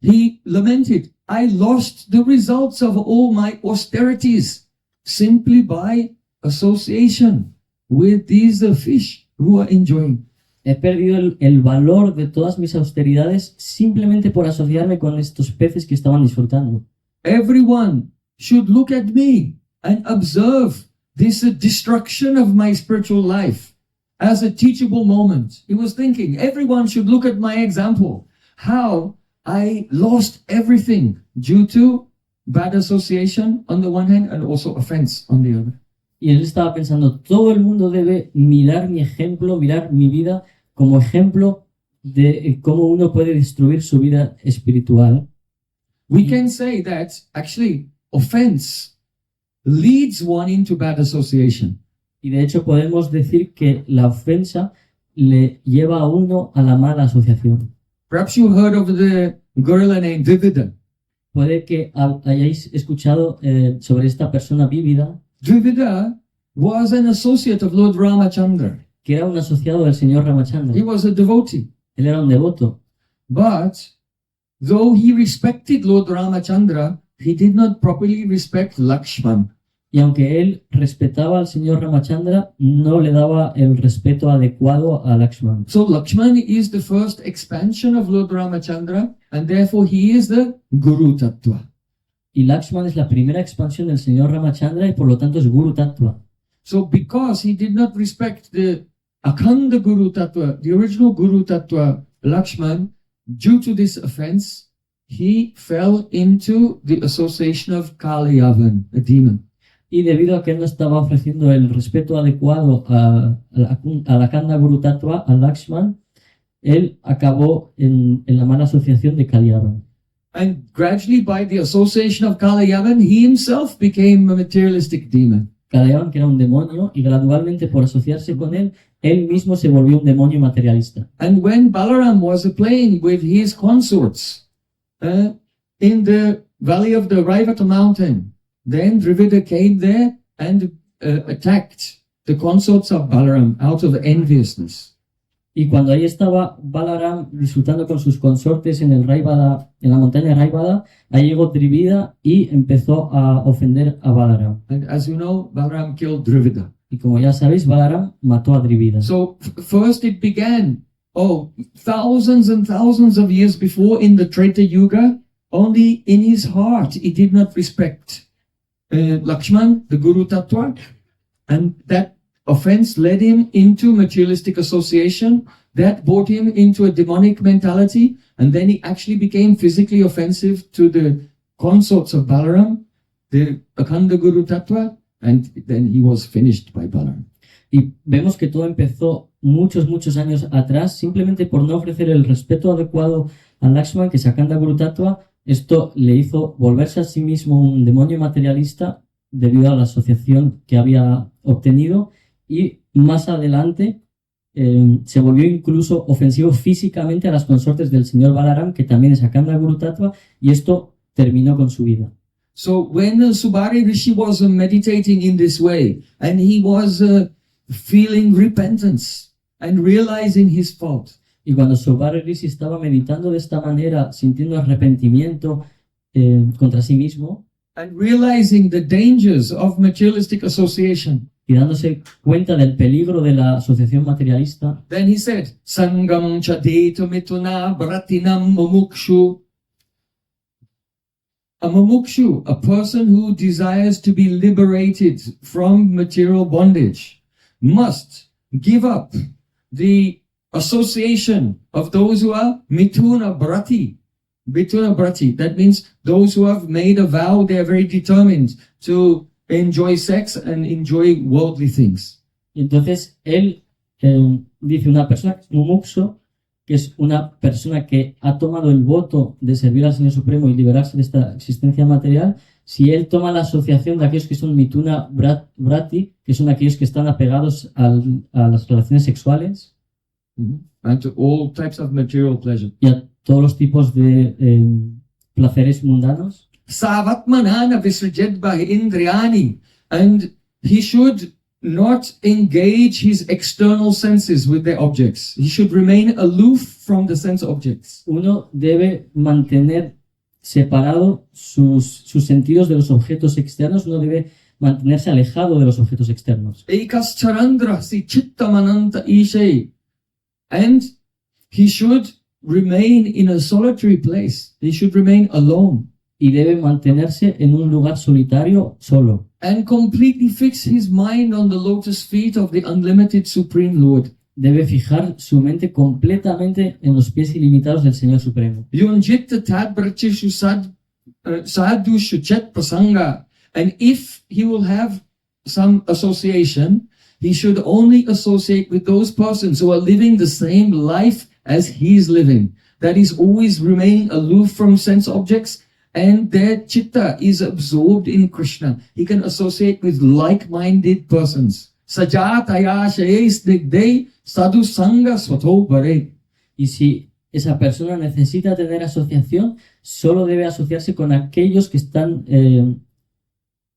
He lamented, I lost the results of all my austerities simply by association with these fish who are enjoying. He perdido el valor de todas mis austeridades simplemente por asociarme con estos peces que estaban disfrutando. Everyone should look at me and observe this destruction of my spiritual life as a teachable moment. He was thinking, everyone should look at my example, how I lost everything due to bad association on the one hand and also offense on the other. Y él estaba pensando, todo el mundo debe mirar mi ejemplo, mirar mi vida como ejemplo de cómo uno puede destruir su vida espiritual. We can say that actually offense leads one into bad association. Y de hecho podemos decir que la ofensa le lleva a uno a la mala asociación. Perhaps you heard of the gorilla named Dvivida. Puede que hayáis escuchado sobre esta persona vívida, Dvivida was an associate of Lord Ramachandra. que era un asociado del señor Ramachandra. He was a devotee. Él era un devoto. But though he respected Lord Ramachandra, he did not properly respect Lakshman. Y aunque él respetaba al señor Ramachandra, no le daba el respeto adecuado a Lakshman. So Lakshman is the first expansion of Lord Ramachandra, and therefore he is the Guru Tattva. Y Lakshman es la primera expansión del señor Ramachandra y por lo tanto es Guru Tattva. So because he did not respect the Akhanda Guru Tattva, the original Guru Tattva, Lakshman, due to this offense, he fell into the association of Kalayavan, a demon. Y debido a que él no estaba ofreciendo el respeto adecuado a la Kanda Guru Tattva, a Lakshman, él acabó en la mala asociación de Kaliyavan. And gradually, by the association of Kalayavan, he himself became a materialistic demon. Kaliyavan, que era un demonio, y gradualmente por asociarse con él mismo se volvió un demonio materialista. And when Balaram was playing with his consorts in the valley of the Raivata mountain, then Dravida came there and attacked the consorts of Balaram out of enviousness. Y cuando ahí estaba Balaram disfrutando con sus consortes en el Raivada, en la montaña Raivada, ahí llegó Dravida y empezó a ofender a Balaram. And as you know, Balaram killed Dravida. Y como ya sabéis, Balaram mató a Dravida. So first it began, thousands and thousands of years before in the Treta Yuga, only in his heart he did not respect Lakshman, the Guru Tattva, and that offense led him into materialistic association. That brought him into a demonic mentality, and then he actually became physically offensive to the consorts of Balaram, the Akhanda Guru Tattva, and then he was finished by Balaram. Y vemos que todo empezó muchos años atrás, simplemente por no ofrecer el respeto adecuado a Lakshman, que Sakanda Guru Tattva. Esto le hizo volverse a sí mismo un demonio materialista debido a la asociación que había obtenido, y más adelante se volvió incluso ofensivo físicamente a las consortes del señor Balaram, que también es Sakanda Guru Tattva, y esto terminó con su vida. So when Subari Rishi was meditating in this way, and he was feeling repentance and realizing his fault, y cuando Subari Rishi estaba meditando de esta manera, sintiendo arrepentimiento contra sí mismo, and realizing the dangers of materialistic association, y dándose cuenta del peligro de la asociación materialista, then he said, Sangam Chadeta Mituna Bratinam Mumukshu. A mumukshu, a person who desires to be liberated from material bondage, must give up the association of those who are mituna brati. Mituna brati, that means those who have made a vow, they are very determined to enjoy sex and enjoy worldly things. Y entonces él dice, una persona mumukshu, que es una persona que ha tomado el voto de servir al Señor Supremo y liberarse de esta existencia material, si él toma la asociación de aquellos que son mituna brati, que son aquellos que están apegados a las relaciones sexuales, And to all types of material pleasure. y a todos los tipos de placeres mundanos, Savatmanana visrajed indriyani, and he should not engage his external senses with their objects. He should remain aloof from the sense objects. uno debe mantener separado sus sentidos de los objetos externos, uno debe mantenerse alejado de los objetos externos. Ekas charandra si chittamananta ishe. And he should remain in a solitary place. He should remain alone. Y debe mantenerse en un lugar solitario, solo. And completely fix his mind on the lotus feet of the unlimited Supreme Lord. Debe fijar su mente completamente en los pies ilimitados del Señor Supremo. Yunjitta tad brachishu sadhu shuchet prasanga. And if he will have some association, he should only associate with those persons who are living the same life as he is living. That is always remaining aloof from sense objects, and their chitta is absorbed in Krishna. He can associate with like-minded persons. Sajataya shayes digdei sadhu sanga swato bare. Y si esa persona necesita tener asociación, solo debe asociarse con aquellos que están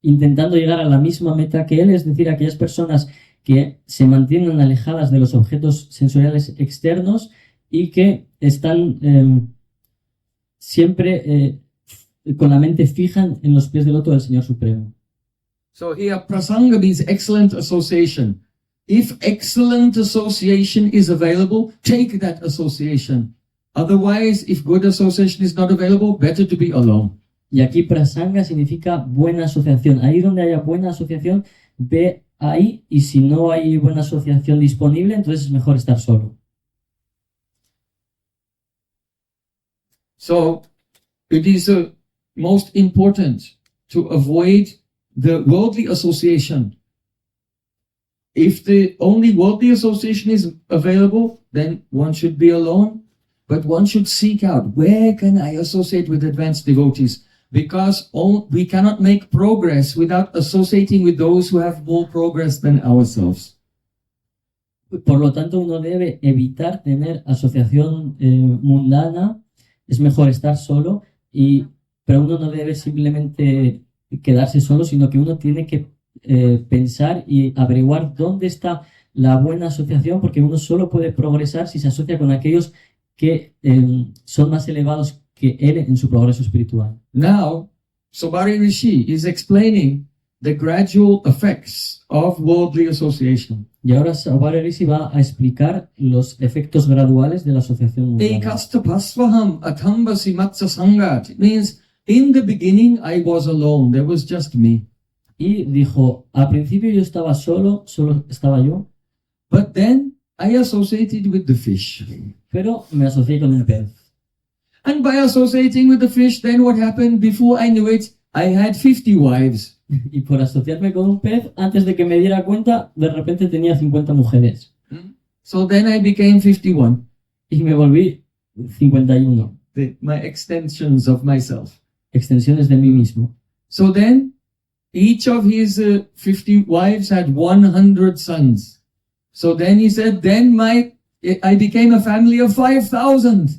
intentando llegar a la misma meta que él, es decir, aquellas personas que se mantienen alejadas de los objetos sensoriales externos y que están siempre con la mente fija en los pies del loto del Señor Supremo. So here, prasanga means excellent association. If excellent association is available, take that association. Otherwise, if good association is not available, better to be alone. Y aquí prasanga significa buena asociación. Ahí donde haya buena asociación, ve ahí, y si no hay buena asociación disponible, entonces es mejor estar solo. So it is most important to avoid the worldly association. If the only worldly association is available, then one should be alone, but one should seek out, where can I associate with advanced devotees? Because we cannot make progress without associating with those who have more progress than ourselves. Por lo tanto, uno debe evitar tener asociación mundana. Es mejor estar solo, pero uno no debe simplemente quedarse solo, sino que uno tiene que pensar y averiguar dónde está la buena asociación, porque uno solo puede progresar si se asocia con aquellos que son más elevados que él en su progreso espiritual. Now, Sobari Rishi is explaining the gradual effects of worldly association. Y ahora Sobari Rishi va a explicar los efectos graduales de la asociación mundana. Ekastapasvaham atambasi matsa sangat. It means, in the beginning I was alone, there was just me. Y dijo, al principio yo estaba solo estaba yo, But then I associated with the fish. pero me asocié con un pez. And by associating with the fish, then what happened? Before I knew it, I had 50 wives. Y por asociarme con un pez, antes de que me diera cuenta, de repente tenía 50 mujeres. So then I became 51, Y me volví 51, my extensions of myself. extensiones de mí mismo. So then each of his 50 wives had 100 sons. So then he said, then I became a family of 5,000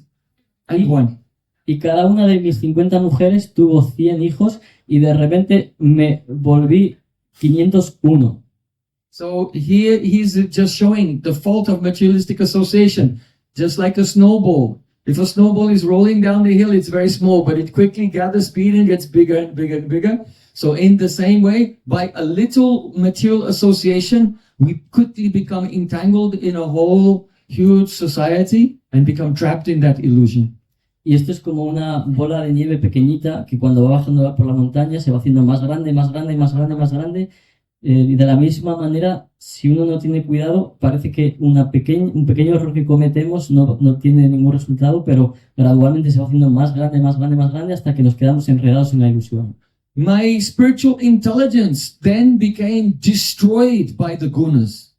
and one. Y cada una de mis 50 mujeres tuvo 100 hijos y de repente me volví 501. So here he's just showing the fault of materialistic association, just like a snowball. If a snowball is rolling down the hill, it's very small, but it quickly gathers speed and gets bigger and bigger and bigger. So in the same way, by a little material association, we quickly become entangled in a whole huge society and become trapped in that illusion. Y esto es como una bola de nieve pequeñita que cuando va bajando por la montaña se va haciendo más grande, más grande, más grande, más grande. Y de la misma manera, si uno no tiene cuidado, parece que un pequeño error que cometemos no tiene ningún resultado, pero gradualmente se va haciendo más grande, más grande, más grande, hasta que nos quedamos enredados en la ilusión. My spiritual intelligence then became destroyed by the gunas.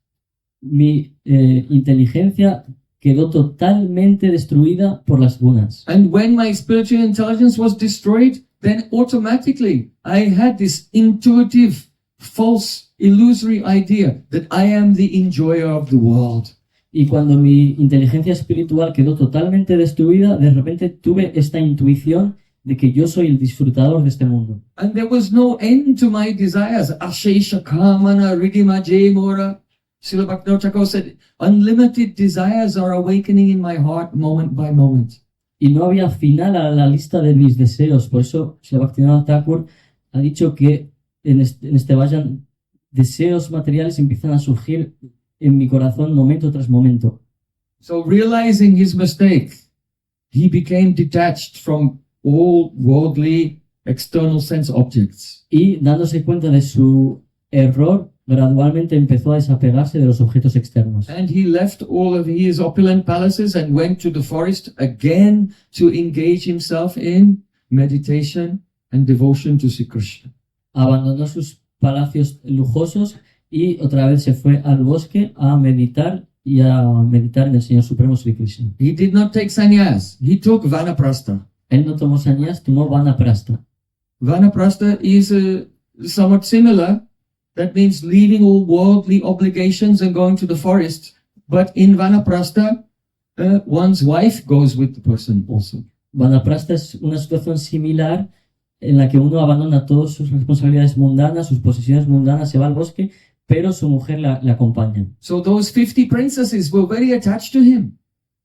Mi inteligencia quedó totalmente destruida por las gunas. And when my spiritual intelligence was destroyed, then automatically I had this intuitive, false, illusory idea that I am the enjoyer of the world. Y cuando mi inteligencia espiritual quedó totalmente destruida, de repente tuve esta intuición de que yo soy el disfrutador de este mundo. And there was no end to my desires. Ashesha Kamana Ridima Jemora. Srila Bhaktivinoda Thakur said, unlimited desires are awakening in my heart moment by moment. Y no había final a la lista de mis deseos. Por eso Srila Bhaktivinoda Thakur ha dicho que en este vayan deseos materiales empiezan a surgir en mi corazón momento tras momento. So realizing his mistake, he became detached from all worldly external sense objects. Y dándose cuenta de su error, gradualmente empezó a desapegarse de los objetos externos. And he left all of his opulent palaces and went to the forest again to engage himself in meditation and devotion to Sri Krishna. Abandonó sus palacios lujosos y otra vez se fue al bosque a meditar en el Señor Supremo Sri Krishna. He did not take sannyas, he took vanaprastha. Él no tomó sannyas, tomó vanaprastha. Vanaprastha is somewhat similar. That means leaving all worldly obligations and going to the forest. But in vanaprastha, one's wife goes with the person also. Vanaprastha es una situación similar en la que uno abandona todas sus responsabilidades mundanas, sus posesiones mundanas, se va al bosque, pero su mujer le acompaña. So those 50 princesses were very attached to him.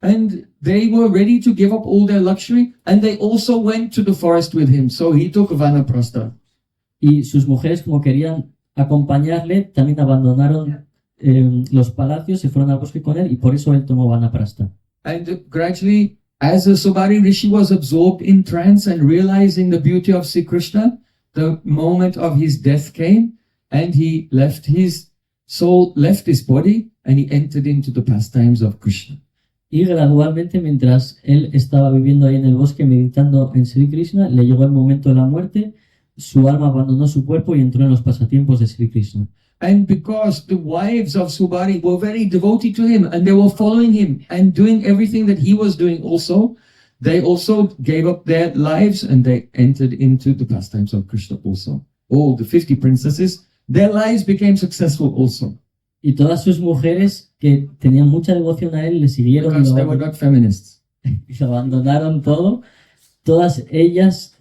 And they were ready to give up all their luxury. And they also went to the forest with him. So he took vanaprastha. Y sus mujeres, como querían acompañarle, también abandonaron los palacios, se fueron al bosque con él y por eso él tomó Vanaprastha. And gradually, as the Subari Rishi was absorbed in trance and realizing the beauty of Sri Krishna, the moment of his death came, and he left his soul, left his body, and he entered into the pastimes of Krishna. Y gradualmente, mientras él estaba viviendo ahí en el bosque meditando en Sri Krishna, le llegó el momento de la muerte, su alma abandonó su cuerpo y entró en los pasatiempos de Sri Krishna. And because the wives of Subari were very devoted to him and they were following him and doing everything that he was doing also, they also gave up their lives and they entered into the pastimes of Krishna also. All the 50 princesses, their lives became successful also. Y todas sus mujeres que tenían mucha devoción a él le siguieron y Because lo they were not feminists. abandonaron todo. Todas ellas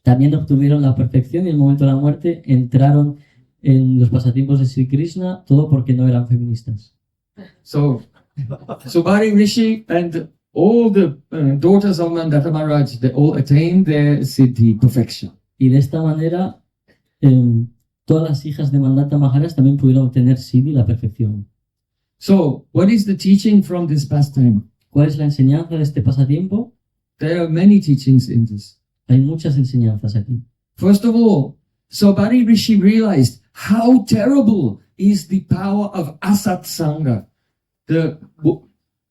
también obtuvieron la perfección y en el momento de la muerte entraron en los pasatiempos de Sri Krishna, todo porque no eran feministas. So, Subari Rishi and all the daughters of Mandata Maharaj, they all attained their siddhi, perfection. Y de esta manera, todas las hijas de Mandata Maharaj también pudieron obtener Siddhi, la perfección. So, what is the teaching from this pastime? ¿Cuál es la enseñanza de este pasatiempo? There are many teachings in this. Hay muchas enseñanzas aquí. First of all, Subari Rishi realized how terrible is the power of asatsanga.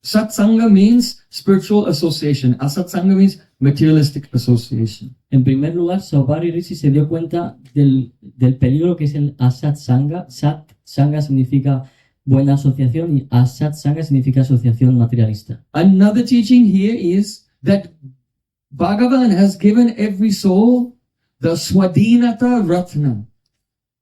Satsanga means spiritual association. Asatsanga means materialistic association. En primer lugar, Subari Rishi se dio cuenta del peligro que es el asatsanga. Satsanga significa buena asociación y asatsanga significa asociación materialista. Another teaching here is that Bhagavan has given every soul the Swadhinata Ratna.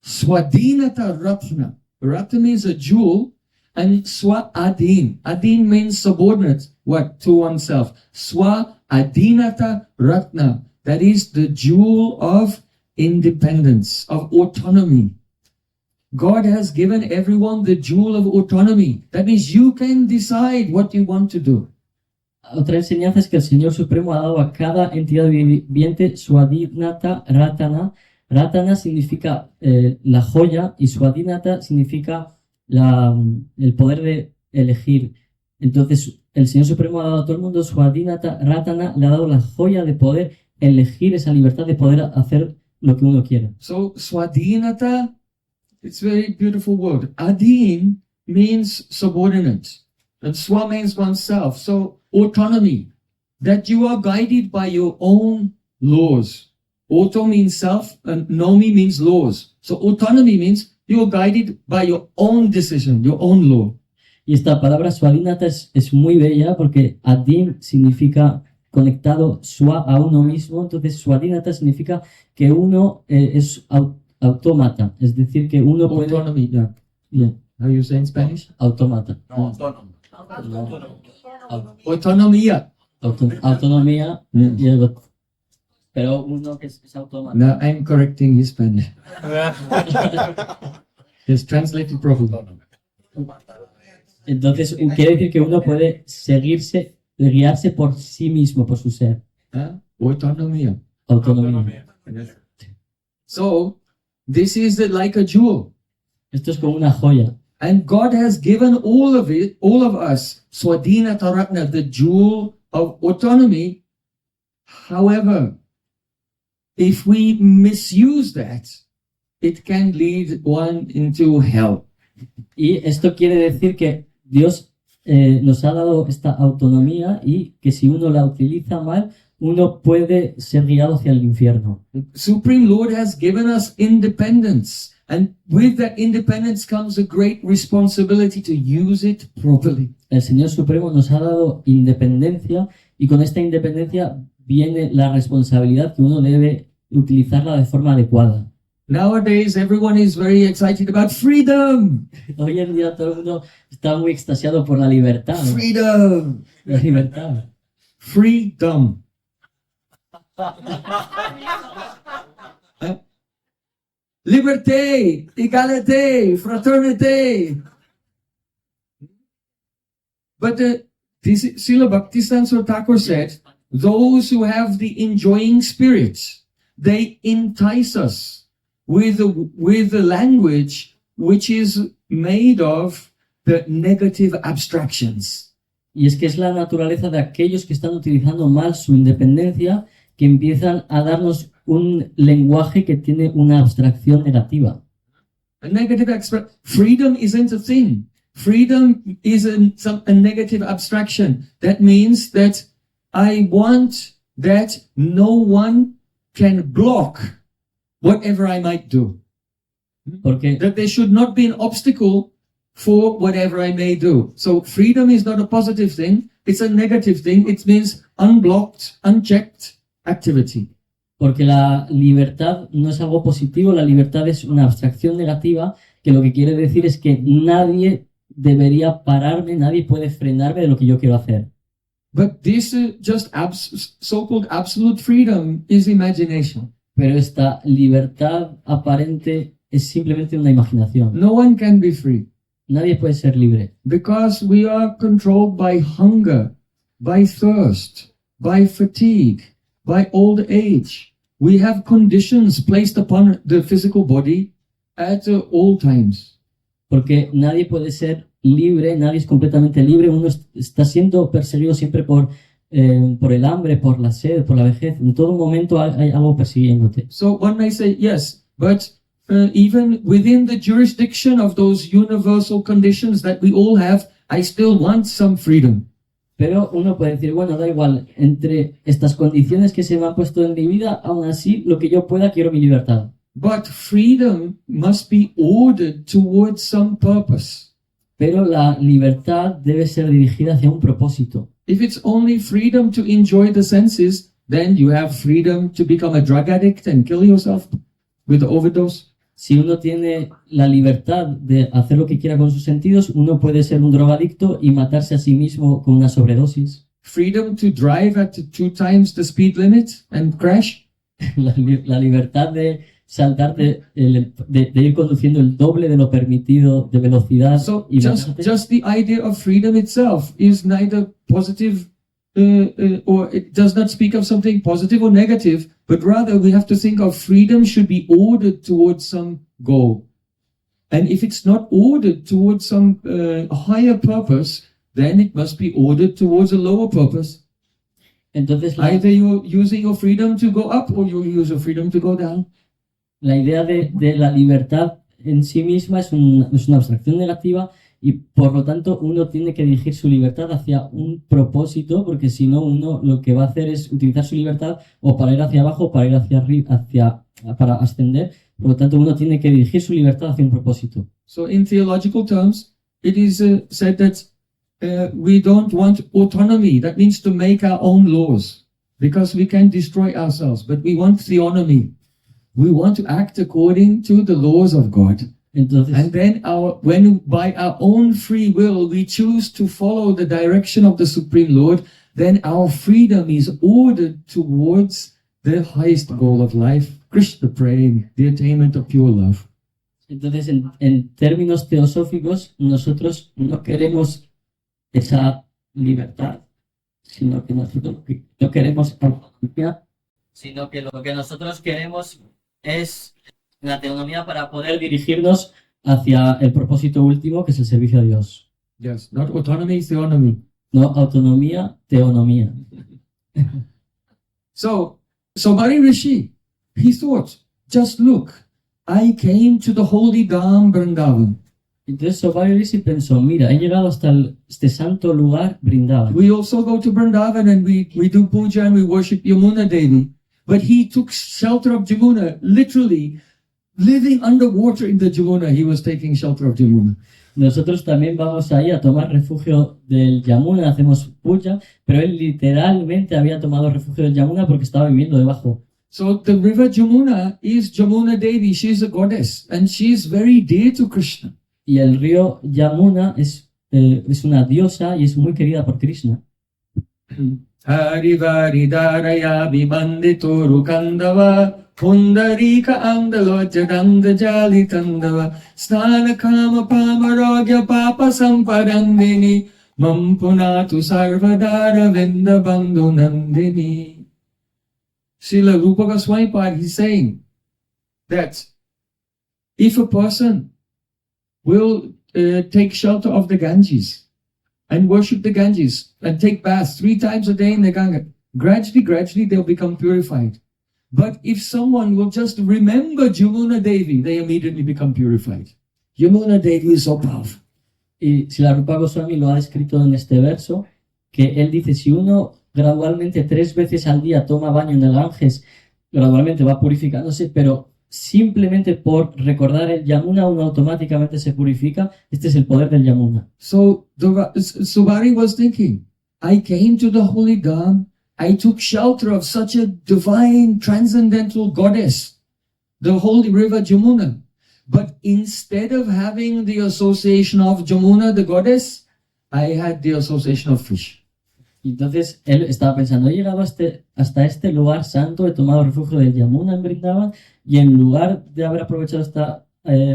Swadhinata Ratna. Ratna means a jewel, and Swa-adhin. Adhin means subordinate, what? To oneself. Swa-adhinata Ratna. That is the jewel of independence, of autonomy. God has given everyone the jewel of autonomy. That means you can decide what you want to do. Otra enseñanza es que el Señor Supremo ha dado a cada entidad viviente Swadhinata Ratana. Ratana significa la joya y Swadhinata significa el poder de elegir. Entonces, el Señor Supremo ha dado a todo el mundo Swadhinata Ratana, le ha dado la joya de poder elegir, esa libertad de poder hacer lo que uno quiera. So, Swadhinata, it's a very beautiful word. Adhin means subordinate, and Swa means oneself. So, autonomy, that you are guided by your own laws. Auto means self, and nomi means laws. So, autonomy means you are guided by your own decision, your own law. Y esta palabra Swadhinata es muy bella porque Adhin significa conectado Swa a uno mismo. Entonces, Swadhinata significa que uno es autómata, es decir, que uno puede... Autonomy, yeah. Yeah, How you say in Spanish? autómata. Autonomía. Autonomía, Mm. y algo- pero uno que es autómata. Now I'm correcting his Spanish. It's translated properly. Entonces, quiere decir que uno puede guiarse por sí mismo, por su ser. Autonomía. Autonomía. So, this is like a jewel. Esto es como una joya. And God has given all of it, all of us, Swadhinata Ratna, the jewel of autonomy. However, if we misuse that, it can lead one into hell. Y esto quiere decir que Dios nos ha dado esta autonomía y que si uno la utiliza mal, uno puede ser guiado hacia el infierno. Supreme Lord has given us independence. And with that independence comes a great responsibility to use it properly. El Señor Supremo nos ha dado independencia y con esta independencia viene la responsabilidad que uno debe utilizarla de forma adecuada. Nowadays, everyone is very excited about freedom. Hoy en día todo el mundo está muy extasiado por la libertad. ¿no? Freedom. La libertad. Freedom. Liberté, égalité, fraternité. But Srila Bhaktisiddhanta Thakur said, those who have the enjoying spirit, they entice us with the language which is made of the negative abstractions. Y es que es la naturaleza de aquellos que están utilizando mal su independencia, que empiezan a darnos un lenguaje que tiene una abstracción negativa. A negative freedom isn't a thing. Freedom isn't a negative abstraction. That means that I want that no one can block whatever I might do. Porque That there should not be an obstacle for whatever I may do. So freedom is not a positive thing. It's a negative thing. It means unblocked, unchecked activity. Porque la libertad no es algo positivo, la libertad es una abstracción negativa, que lo que quiere decir es que nadie debería pararme, nadie puede frenarme de lo que yo quiero hacer. But this so-called absolute freedom is imagination. Pero esta libertad aparente es simplemente una imaginación. No one can be free Nadie puede ser libre, because we are controlled by hunger, by thirst, by fatigue, by old age. We have conditions placed upon the physical body at all times. porque nadie puede ser libre, nadie es completamente libre, uno está siendo perseguido siempre por el hambre, por la sed, por la vejez, en todo momento hay algo persiguiéndote. So one may say, yes, but even within the jurisdiction of those universal conditions that we all have, I still want some freedom. Pero uno puede decir, bueno, da igual, entre estas condiciones que se me han puesto en mi vida, aún así, lo que yo pueda, quiero mi libertad. But freedom must be ordered towards some purpose. Pero la libertad debe ser dirigida hacia un propósito. If it's only freedom to enjoy the senses, then you have freedom to become a drug addict and kill yourself with overdose. Si uno tiene la libertad de hacer lo que quiera con sus sentidos, uno puede ser un drogadicto y matarse a sí mismo con una sobredosis. Freedom to drive at 2 times the speed limit and crash. La libertad de saltarte, de ir conduciendo el doble de lo permitido de velocidad So y just, matarte. just the idea of freedom itself is neither positive or it does not speak of something positive or negative, but rather we have to think of freedom should be ordered towards some goal. And if it's not ordered towards some higher purpose, then it must be ordered towards a lower purpose. Entonces Either you're using your freedom to go up or you use your freedom to go down. la idea de la libertad en sí misma es una abstracción negativa y por lo tanto uno tiene que dirigir su libertad hacia un propósito, porque si no uno lo que va a hacer es utilizar su libertad o para ir hacia abajo o para ir hacia arriba, para ascender. Por lo tanto uno tiene que dirigir su libertad hacia un propósito. So in theological terms, it is said that we don't want autonomy. That means to make our own laws, because we can destroy ourselves. But we want theonomy. We want to act according to the laws of God. Entonces, And then when by our own free will we choose to follow the direction of the Supreme Lord, then our freedom is ordered towards the highest goal of life, Krishna Prem, the attainment of pure love. entonces en términos teosóficos, nosotros no queremos esa libertad, sino que nosotros no queremos autonomía, sino que lo que nosotros queremos es la autonomía para poder dirigirnos hacia el propósito último, que es el servicio a Dios. Yes, not autonomy, theonomy. No autonomía, teonomía. So Maharishi, he thought, just look, I came to the holy Dham Vrindavan. Entonces Sobari Rishi pensó, mira, he llegado hasta este santo lugar, Vrindavan. We also go to Vrindavan and we do puja and we worship Yamuna Devi. But he took shelter of Jamuna, literally living underwater in the Jamuna. He was taking shelter of Jamuna. Nosotros también vamos ahí a tomar refugio del Yamuna, hacemos puja, pero él literalmente había tomado refugio del Yamuna porque estaba viviendo debajo. So the river Jamuna is Jamuna Devi. She's a goddess and she's very dear to Krishna. Y el río Yamuna es una diosa y es muy querida por Krishna. Harivari Daraya Vibandito Rukandava Pundarika Andalo Jadanda Jali Tandava Snana Kama Pamarogya Papa Samparandini Mampunatu Sarvadara Venda Bandhu Nandini. Srila Rupa Goswami Pad, he's saying that If a person will take shelter of the Ganges and worship the Ganges and take baths 3 times a day in the Ganga, gradually they'll become purified. But if someone will just remember Yamuna Devi, they immediately become purified. Yamuna Devi is so powerful. Y Srila Rupa Goswami lo ha descrito en este verso, que él dice, si uno gradualmente 3 veces al día toma baño en el Ganges, gradualmente va purificándose, pero simplemente por recordar el Yamuna uno automáticamente se purifica. Este es el poder del Yamuna. So Subari was thinking, I came to the holy Dham, I took shelter of such a divine, transcendental goddess, the holy river Jamuna. But instead of having the association of Jamuna, the goddess, I had the association of fish. Entonces él estaba pensando, he llegado hasta este lugar santo, he tomado refugio del Yamuna en Vrindavan, y en lugar de haber aprovechado esta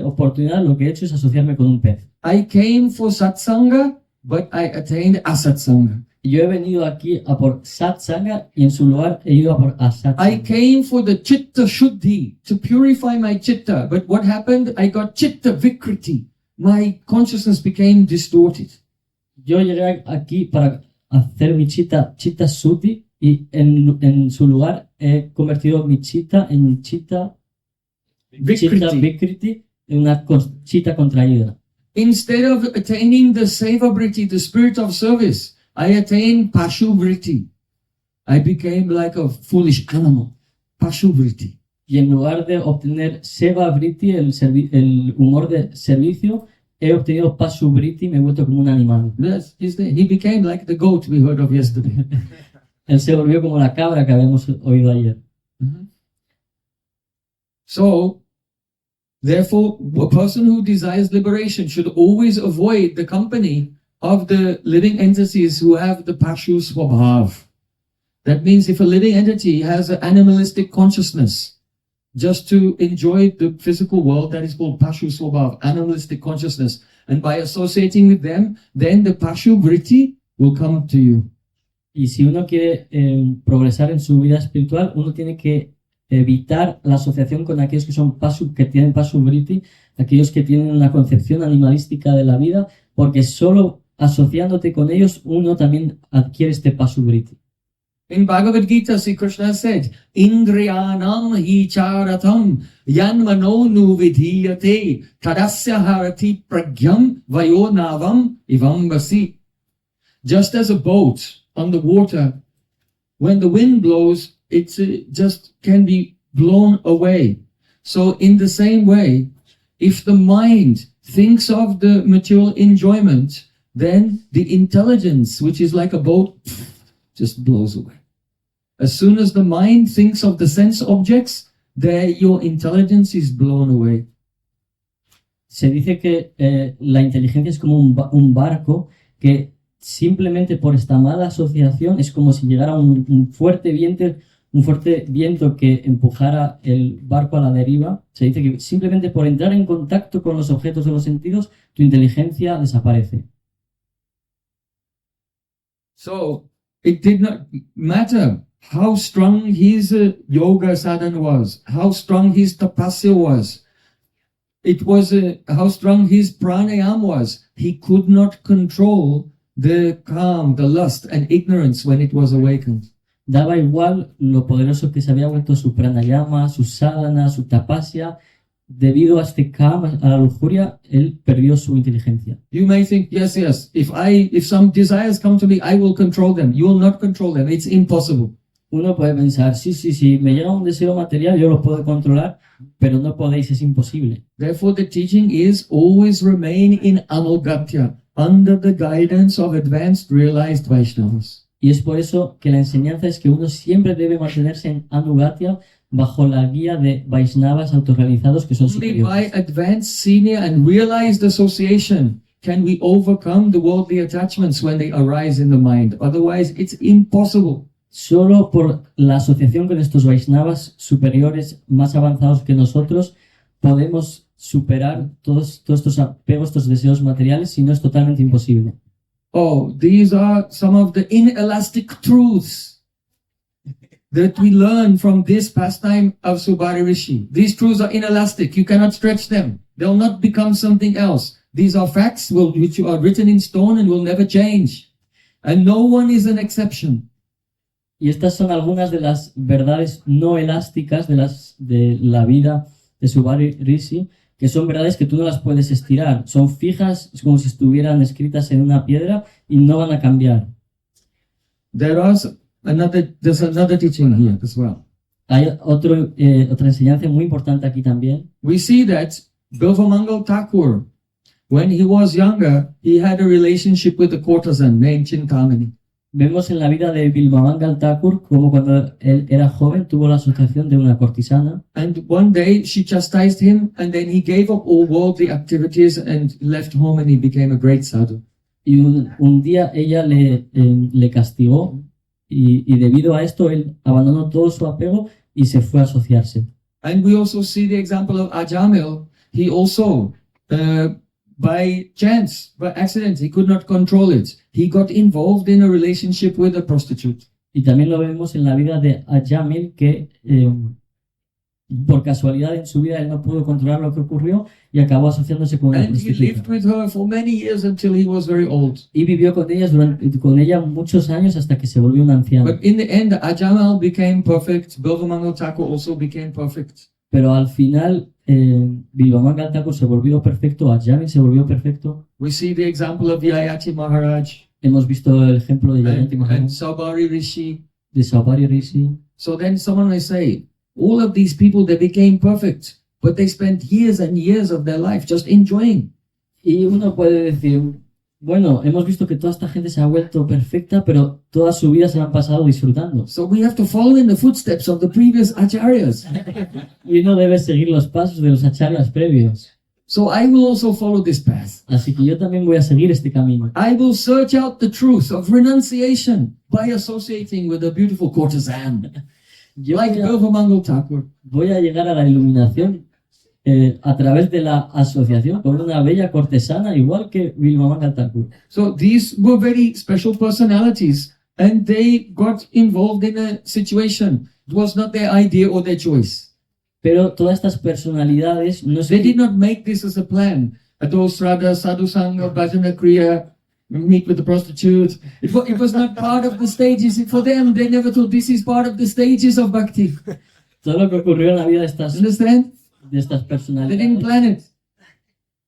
oportunidad, lo que he hecho es asociarme con un pez. I came for satsanga, but I attained asatsanga. Y yo he venido aquí a por satsanga y en su lugar he ido a por I asatsanga. came for the chitta shuddhi, to purify my chitta. But what happened? I got chitta vikriti. My consciousness became distorted. Yo llegué aquí para hacer mi chitta suti y en su lugar he convertido mi chitta en chitta vikriti, en una chitta contraída. Instead of attaining the seva vritti, the spirit of service, I attained pashu vritti. I became like a foolish animal. Pashu vritti. Y en lugar de obtener seva vritti, el humor de servicio, he obtenido pasu vritti, me he vuelto como un animal. He became like the goat we heard of yesterday. Él se volvió como la cabra que habíamos oído ayer. So, therefore, a person who desires liberation should always avoid the company of the living entities who have the pashu swabhav. That means if a living entity has an animalistic consciousness, just to enjoy the physical world, that is called pashu swabhav, animalistic consciousness. And by associating with them, then the pashu vritti will come to you. Y si uno quiere progresar en su vida espiritual, uno tiene que evitar la asociación con aquellos que tienen pasu vritti, aquellos que tienen una concepción animalística de la vida, porque solo asociándote con ellos, uno también adquiere este pasu vritti. In Bhagavad Gita, Sri Krishna said, Indriyanam hi charatam yanmano nu vidhiyate tadasya harati pragyam vayonavam ivam vasi. Just as a boat on the water, when the wind blows, it just can be blown away. So in the same way, if the mind thinks of the material enjoyment, then the intelligence, which is like a boat, just blows away. As soon as the mind thinks of the sense objects, there your intelligence is blown away. Se dice que la inteligencia es como un barco que simplemente por esta mala asociación es como si llegara un fuerte viento que empujara el barco a la deriva. Se dice que simplemente por entrar en contacto con los objetos de los sentidos, tu inteligencia desaparece. So it did not matter how strong his yoga sadhana was, how strong his tapasya was. It was how strong his pranayama was. He could not control the calm, the lust and ignorance when it was awakened. Daba igual lo poderoso que se había vuelto su pranayama, su sadhana, su tapasya. Debido a este kama, a la lujuria, él perdió su inteligencia. You may think, yes, if some desires come to me, I will control them. You will not control them. It's impossible. Uno puede pensar, sí, me llega un deseo material, yo lo puedo controlar, pero no podéis, es imposible. Therefore, the teaching is always remain in anugatya, under the guidance of advanced realized Vaishnavas. Y es por eso que la enseñanza es que uno siempre debe mantenerse en anugatya, bajo la guía de Vaishnavas autorrealizados que son Only by superiores. advanced, senior and realized association can we overcome the worldly attachments when they arise in the mind. Otherwise, it's impossible. Solo por la asociación con estos Vaishnavas superiores más avanzados que nosotros podemos superar todos estos apegos, estos deseos materiales, si no es totalmente imposible. Oh, these are some of the inelastic truths. that we learn from this pastime of Subari Rishi. These truths are inelastic. You cannot stretch them. They'll not become something else. These are facts which are written in stone and will never change. And no one is an exception. Y estas son algunas de las verdades no elásticas de la vida de Subari Rishi, que son verdades que tú no las puedes estirar. Son fijas, es como si estuvieran escritas en una piedra y no van a cambiar. There's another teaching here as well. Hay otra enseñanza muy importante aquí también. We see that Bilvamangal Thakur, when he was younger, he had a relationship with a courtesan named Chintamani. Vemos en la vida de Bilvamangal Thakur como cuando él era joven tuvo la asociación de una cortisana And one day she chastised him, and then he gave up all worldly activities and left home, and he became a great sadhu. y un día ella le castigó y debido a esto él abandonó todo su apego y se fue a asociarse. And we also see the example of Ajamil. He also, by chance, by accident, he could not control it. He got involved in a relationship with a prostitute. Y también lo vemos en la vida de Ajamil que por casualidad en su vida él no pudo controlar lo que ocurrió y acabó asociándose con una And he lived prostituta. with her for many years until he was very old. Y vivió con ella muchos años hasta que se volvió un anciano. But in the end, Ajamil became perfect. Bilvamangal Thakur also became perfect. Pero al final Bilvamangal Thakur se volvió perfecto, Ajamil se volvió perfecto. We see the example of Yayati Maharaj Hemos visto el ejemplo de Jayanti and Maharaj, Saubhari Rishi. de Saubhari Rishi. So then someone may say, all of these people, they became perfect, but they spent years and years of their life just enjoying. Y uno puede decir, bueno, hemos visto que toda esta gente se ha vuelto perfecta, pero toda su vida se la han pasado disfrutando. So we have to follow in the footsteps of the previous acharyas. Y uno debe seguir los pasos de los acharyas previos. So I will also follow this path. Así que yo también voy a seguir este camino. I will search out the truth of renunciation by associating with a beautiful courtesan, Yo like voy a, Bilvamangal Thakur. voy a llegar a la iluminación a través de la asociación con una bella cortesana, igual que Bilvamangal Thakur. So these were very special personalities, and they got involved in a situation. It was not their idea or their choice. Pero todas estas personalidades no They did se, not make this as a plan. Ato Sraddha, Sadhu Sangha, Bhajana Kriya, meet with the prostitute. It was not part of the stages. For them, they never thought this is part of the stages of bhakti. todo lo que ocurrió en la vida de estas Understand? They didn't personalidades plan it.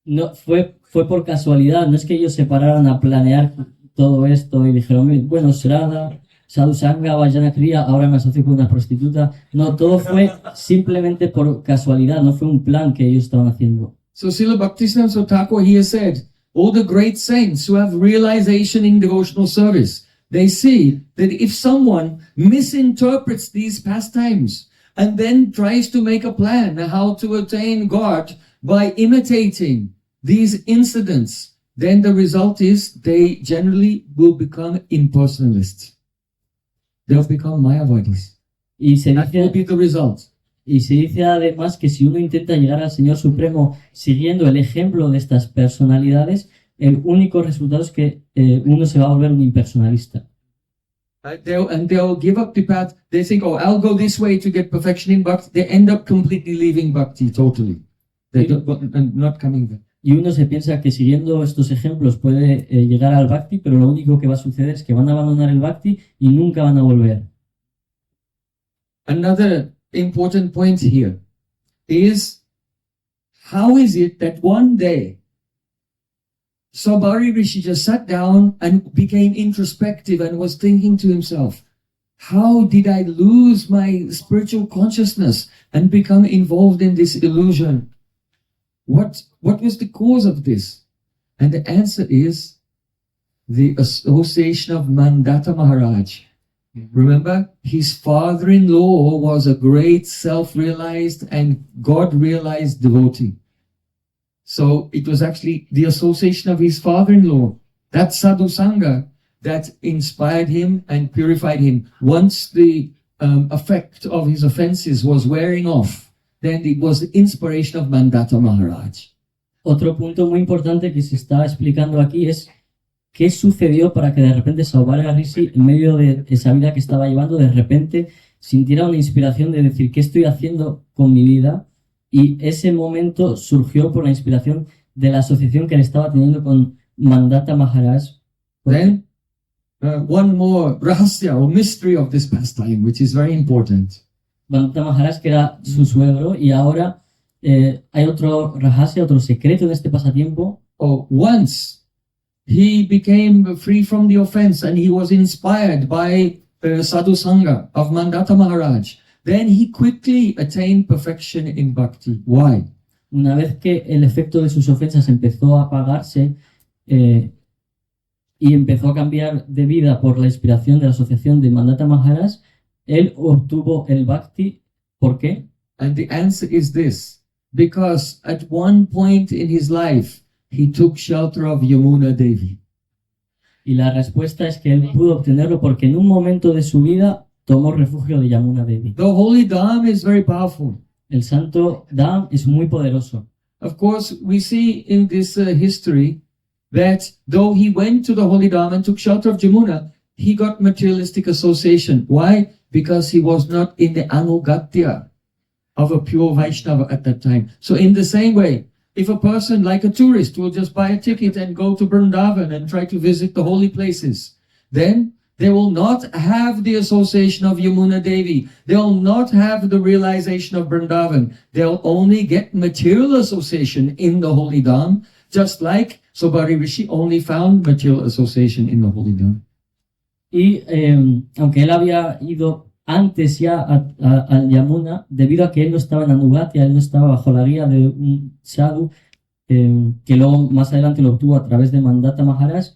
no fue por casualidad, no es que ellos se pararan a planear todo esto y dijeron, bueno, Sraddha, Sadhu Sangha, Bhajana Kriya, ahora me asocio con una prostituta. No, todo fue simplemente por casualidad, no fue un plan que ellos estaban haciendo. So Srila Bhaktisiddhanta Thakur here said, all the great saints who have realization in devotional service, they see that if someone misinterprets these pastimes and then tries to make a plan how to attain God by imitating these incidents, then the result is they generally will become impersonalists. They'll become Mayavadis. Y se That will dice, be the result. y se dice además que si uno intenta llegar al Señor Supremo siguiendo el ejemplo de estas personalidades, el único resultado es que uno se va a volver un impersonalista. They'll give up the path. They think, oh, I'll go this way to get perfection in bhakti. They end up completely leaving bhakti totally. They don't, and not coming back. Y uno se piensa que siguiendo estos ejemplos puede llegar al Bhakti, pero lo único que va a suceder es que van a abandonar el Bhakti y nunca van a volver. Another important point here is, how is it that one day Saubhari Rishi just sat down and became introspective and was thinking to himself, how did I lose my spiritual consciousness and become involved in this illusion? What was the cause of this? And the answer is the association of Mandata Maharaj. Remember, his father-in-law was a great self-realized and God-realized devotee. So it was actually the association of his father-in-law, that Sadhu Sangha, that inspired him and purified him. Once the effect of his offenses was wearing off, then it was the inspiration of Mandata Maharaj. Otro punto muy importante que se está explicando aquí es ¿qué sucedió para que de repente Saubhagya Rishi, en medio de esa vida que estaba llevando, de repente sintiera una inspiración de decir, ¿qué estoy haciendo con mi vida? Y ese momento surgió por la inspiración de la asociación que él estaba teniendo con Mandata Maharaj. Then, one more rahasya or mystery of this pastime, which is very important. Mandata Maharaj, que era su suegro, y ahora hay otro rahasya, otro secreto de este pasatiempo. Once he became free from the offense and he was inspired by Sadhu Sangha of Mandata Maharaj. Then he quickly attained perfection in bhakti. Why? Una vez que el efecto de sus ofensas empezó a apagarse y empezó a cambiar de vida por la inspiración de la asociación de Mandata Maharaj, él obtuvo el bhakti. ¿Por qué? And the answer is this: because at one point in his life, he took shelter of Yamuna Devi. Y la respuesta es que él pudo obtenerlo porque en un momento de su vida tomó refugio de Yamuna Devi. The holy Dham is very powerful. El santo Dham es muy poderoso. Of course, we see in this history that though he went to the holy Dham and took shelter of Jamuna, he got materialistic association. Why? Because he was not in the anugatya of a pure Vaishnava at that time. So in the same way, if a person like a tourist will just buy a ticket and go to Vrindavan and try to visit the holy places, then they will not have the association of Yamuna Devi. They will not have the realization of Vrindavan. They'll only get material association in the holy Dham, just like Saubhagya Rishi only found material association in the holy Dham. Y aunque él había ido antes ya al Yamuna, debido a que él no estaba en Anugatya, él no estaba bajo la guía de un sadhu, que luego más adelante lo obtuvo a través de Mandata Maharaj,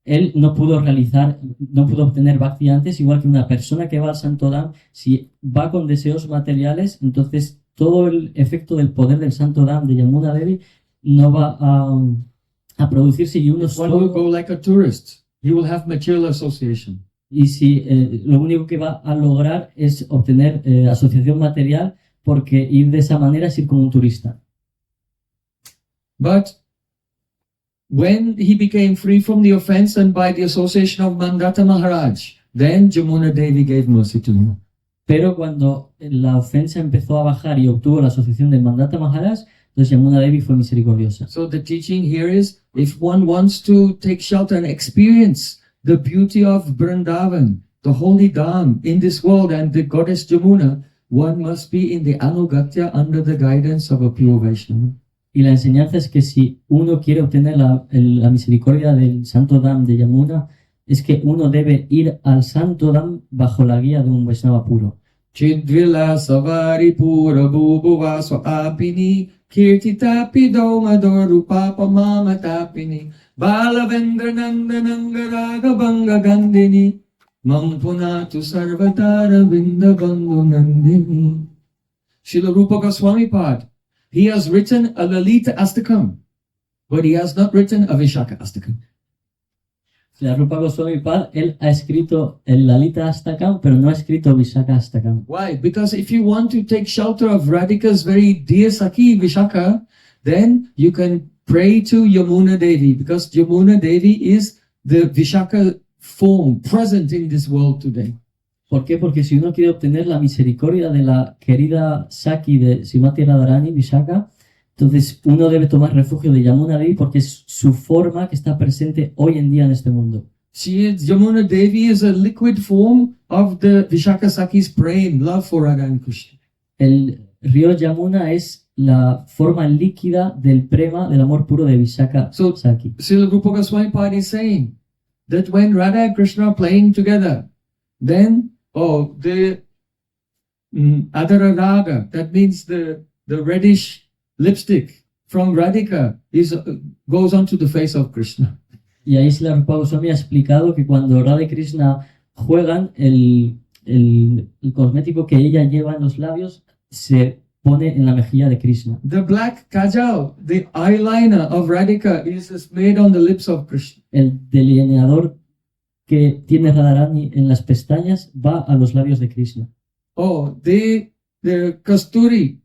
él no pudo obtener bhakti antes, igual que una persona que va al Santo Dham, si va con deseos materiales, entonces todo el efecto del poder del Santo Dham de Yamuna Devi no va a producirse y uno One will solo... go like a tourist. He will have material association. Y si lo único que va a lograr es obtener asociación material, porque ir de esa manera es ir como un turista. But when he became free from the offense and by the association of Mandata Maharaj, then Jamuna Devi gave mercy to him. Pero cuando la ofensa empezó a bajar y obtuvo la asociación de Mandata Maharaj, entonces Yamuna Devi fue misericordiosa. So the teaching here is, if one wants to take shelter and experience the beauty of Vrindavan, the holy Dham in this world and the goddess Jamuna, one must be in the Anugatya under the guidance of a pure Vaishnava. Y la enseñanza es que si uno quiere obtener la misericordia del Santo Dham de Yamuna, es que uno debe ir al Santo Dham bajo la guía de un Vaishnava puro. Chidvila savari pura bhubuva swapini kirtitapi domadorupapa mamatapini balavendra nandanangaraga banga gandini mampunatu sarvatara vindabandhu nandini. Srila Rupa Goswami Pad, he has written a Lalita Astakam, but he has not written a Vishaka Astakam. La Rupa Goswami Pad, él ha escrito el Lalita Astakam, pero no ha escrito Vishaka Astakam. Why? Because if you want to take shelter of Radhika's very dear Sakhi Vishaka, then you can pray to Yamuna Devi, because Yamuna Devi is the Vishaka form present in this world today. ¿Por qué? Porque si uno quiere obtener la misericordia de la querida Sakhi de Srimati Radharani, Vishaka, entonces uno debe tomar refugio de Yamuna Devi porque es su forma que está presente hoy en día en este mundo. Yamuna Devi is a liquid form of the Vishaka Sakhi's praying love for Radha and Krishna. El río Yamuna es la forma líquida del prema, del amor puro de Vishaka Sakhi. Srila Rupa Goswami Pad is saying that when Radha and Krishna are playing together, then the Adara Raga, that means the reddish lipstick from Radhika goes onto the face of Krishna. Y ahí Srila Rupa Goswami ha explicado que cuando Radha y Krishna juegan, el cosmético que ella lleva en los labios se pone en la mejilla de Krishna. The black kajal, the eyeliner of Radhika is made on the lips of Krishna. El delineador que tiene Radharani en las pestañas va a los labios de Krishna. The kasturi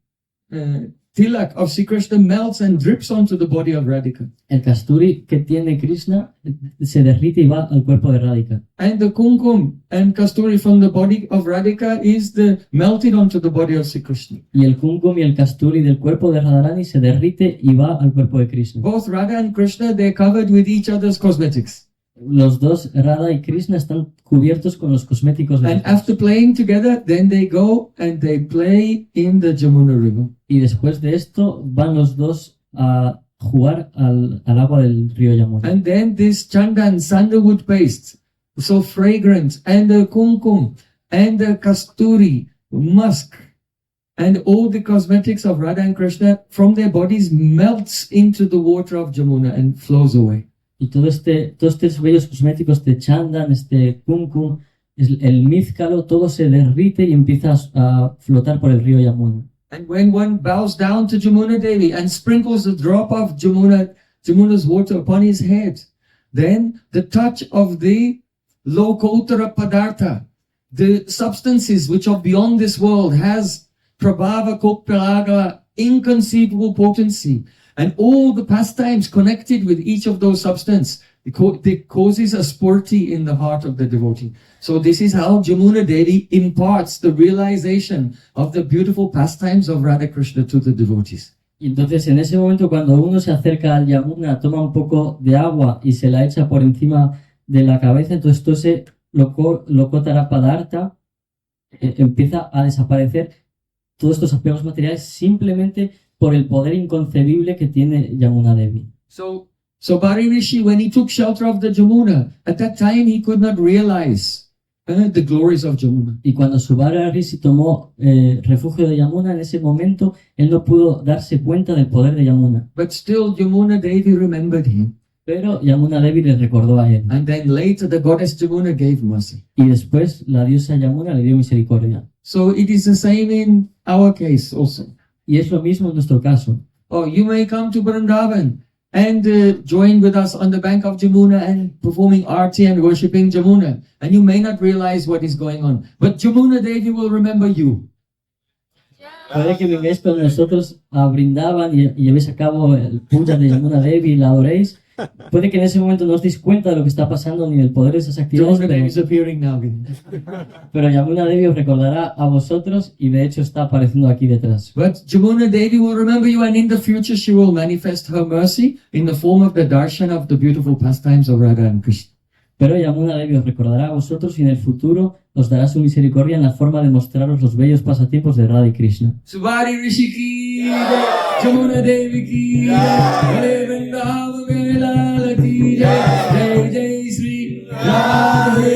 tilak of Sri Krishna melts and drips onto the body of Radhika. El kasturi que tiene Krishna se derrite y va al cuerpo de Radhika. And the kumkum and kasturi from the body of Radhika is melted onto the body of Sri Krishna. Y el kumkum y el kasturi del cuerpo de Radharani se derrite y va al cuerpo de Krishna. Both Radha and Krishna, they're covered with each other's cosmetics. Los dos, Radha y Krishna, están cubiertos con los cosméticos de And los dos. after playing together, then they go and they play in the Jamuna River. Y después de esto van los dos a jugar al agua del río Yamuna. And then this chandan, sandalwood paste, so fragrant, and the kumkum, and the kasturi, musk, and all the cosmetics of Radha and Krishna from their bodies melts into the water of Jamuna and flows away. Y todos estos bellos cosméticos, este chandan, este kumkum, el mizcalo, todo se derrite y empieza a flotar por el río Yamuna. And when one bows down to Jamuna Devi and sprinkles a drop of Jamuna's water upon his head, then the touch of the Lokotara Padartha, the substances which are beyond this world, has Prabhava Kokpalaga, inconceivable potency, and all the pastimes connected with each of those substances, it causes a spurti in the heart of the devotee. So this is how Jamuna Devi imparts the realization of the beautiful pastimes of Radha Krishna to the devotees. Y entonces en ese momento cuando uno se acerca al Yamuna, toma un poco de agua y se la echa por encima de la cabeza, entonces todo ese Lokotara Padartha empieza a desaparecer, todos estos apegos materiales, simplemente por el poder inconcebible que tiene Yamuna Devi. So Bari Rishi, when he took shelter of the Jamuna, at that time he could not realize the glories of Jamuna. Y cuando Subara Rishi tomó refugio de Yamuna, en ese momento él no pudo darse cuenta del poder de Yamuna. But still Jamuna Devi remembered him. Pero Yamuna Devi le recordó a él. And then later the goddess Jamuna gave mercy. Y después la diosa Yamuna le dio misericordia. So it is the same in our case also. Y es lo mismo en nuestro caso. Oh, you may come to Vrindavan and join with us on the bank of Jamuna and performing arti and worshipping Jamuna. And you may not realize what is going on. But Jamuna Devi will remember you. Puede que vengáis con nosotros a Brindavan y llevéis a cabo el puja de Yamuna Devi y la adoréis. Puede que en ese momento no os deis cuenta de lo que está pasando ni del poder de esas actividades, Jamuna Devi is appearing now. pero Yamuna Devi os recordará a vosotros y de hecho está apareciendo aquí detrás. But Jamuna Devi will remember you, and in the future she will manifest her mercy in the form of the darshan of the beautiful pastimes of Radha and Krishna. Pero Yamuna Devi os recordará a vosotros y en el futuro os dará su misericordia en la forma de mostraros los bellos pasatiempos de Radha y Krishna. Subari Rishi ki jai, Jamuna Devi ki jai, Hare Vrindavan Lala ki jai, Jai Jai Sri Radha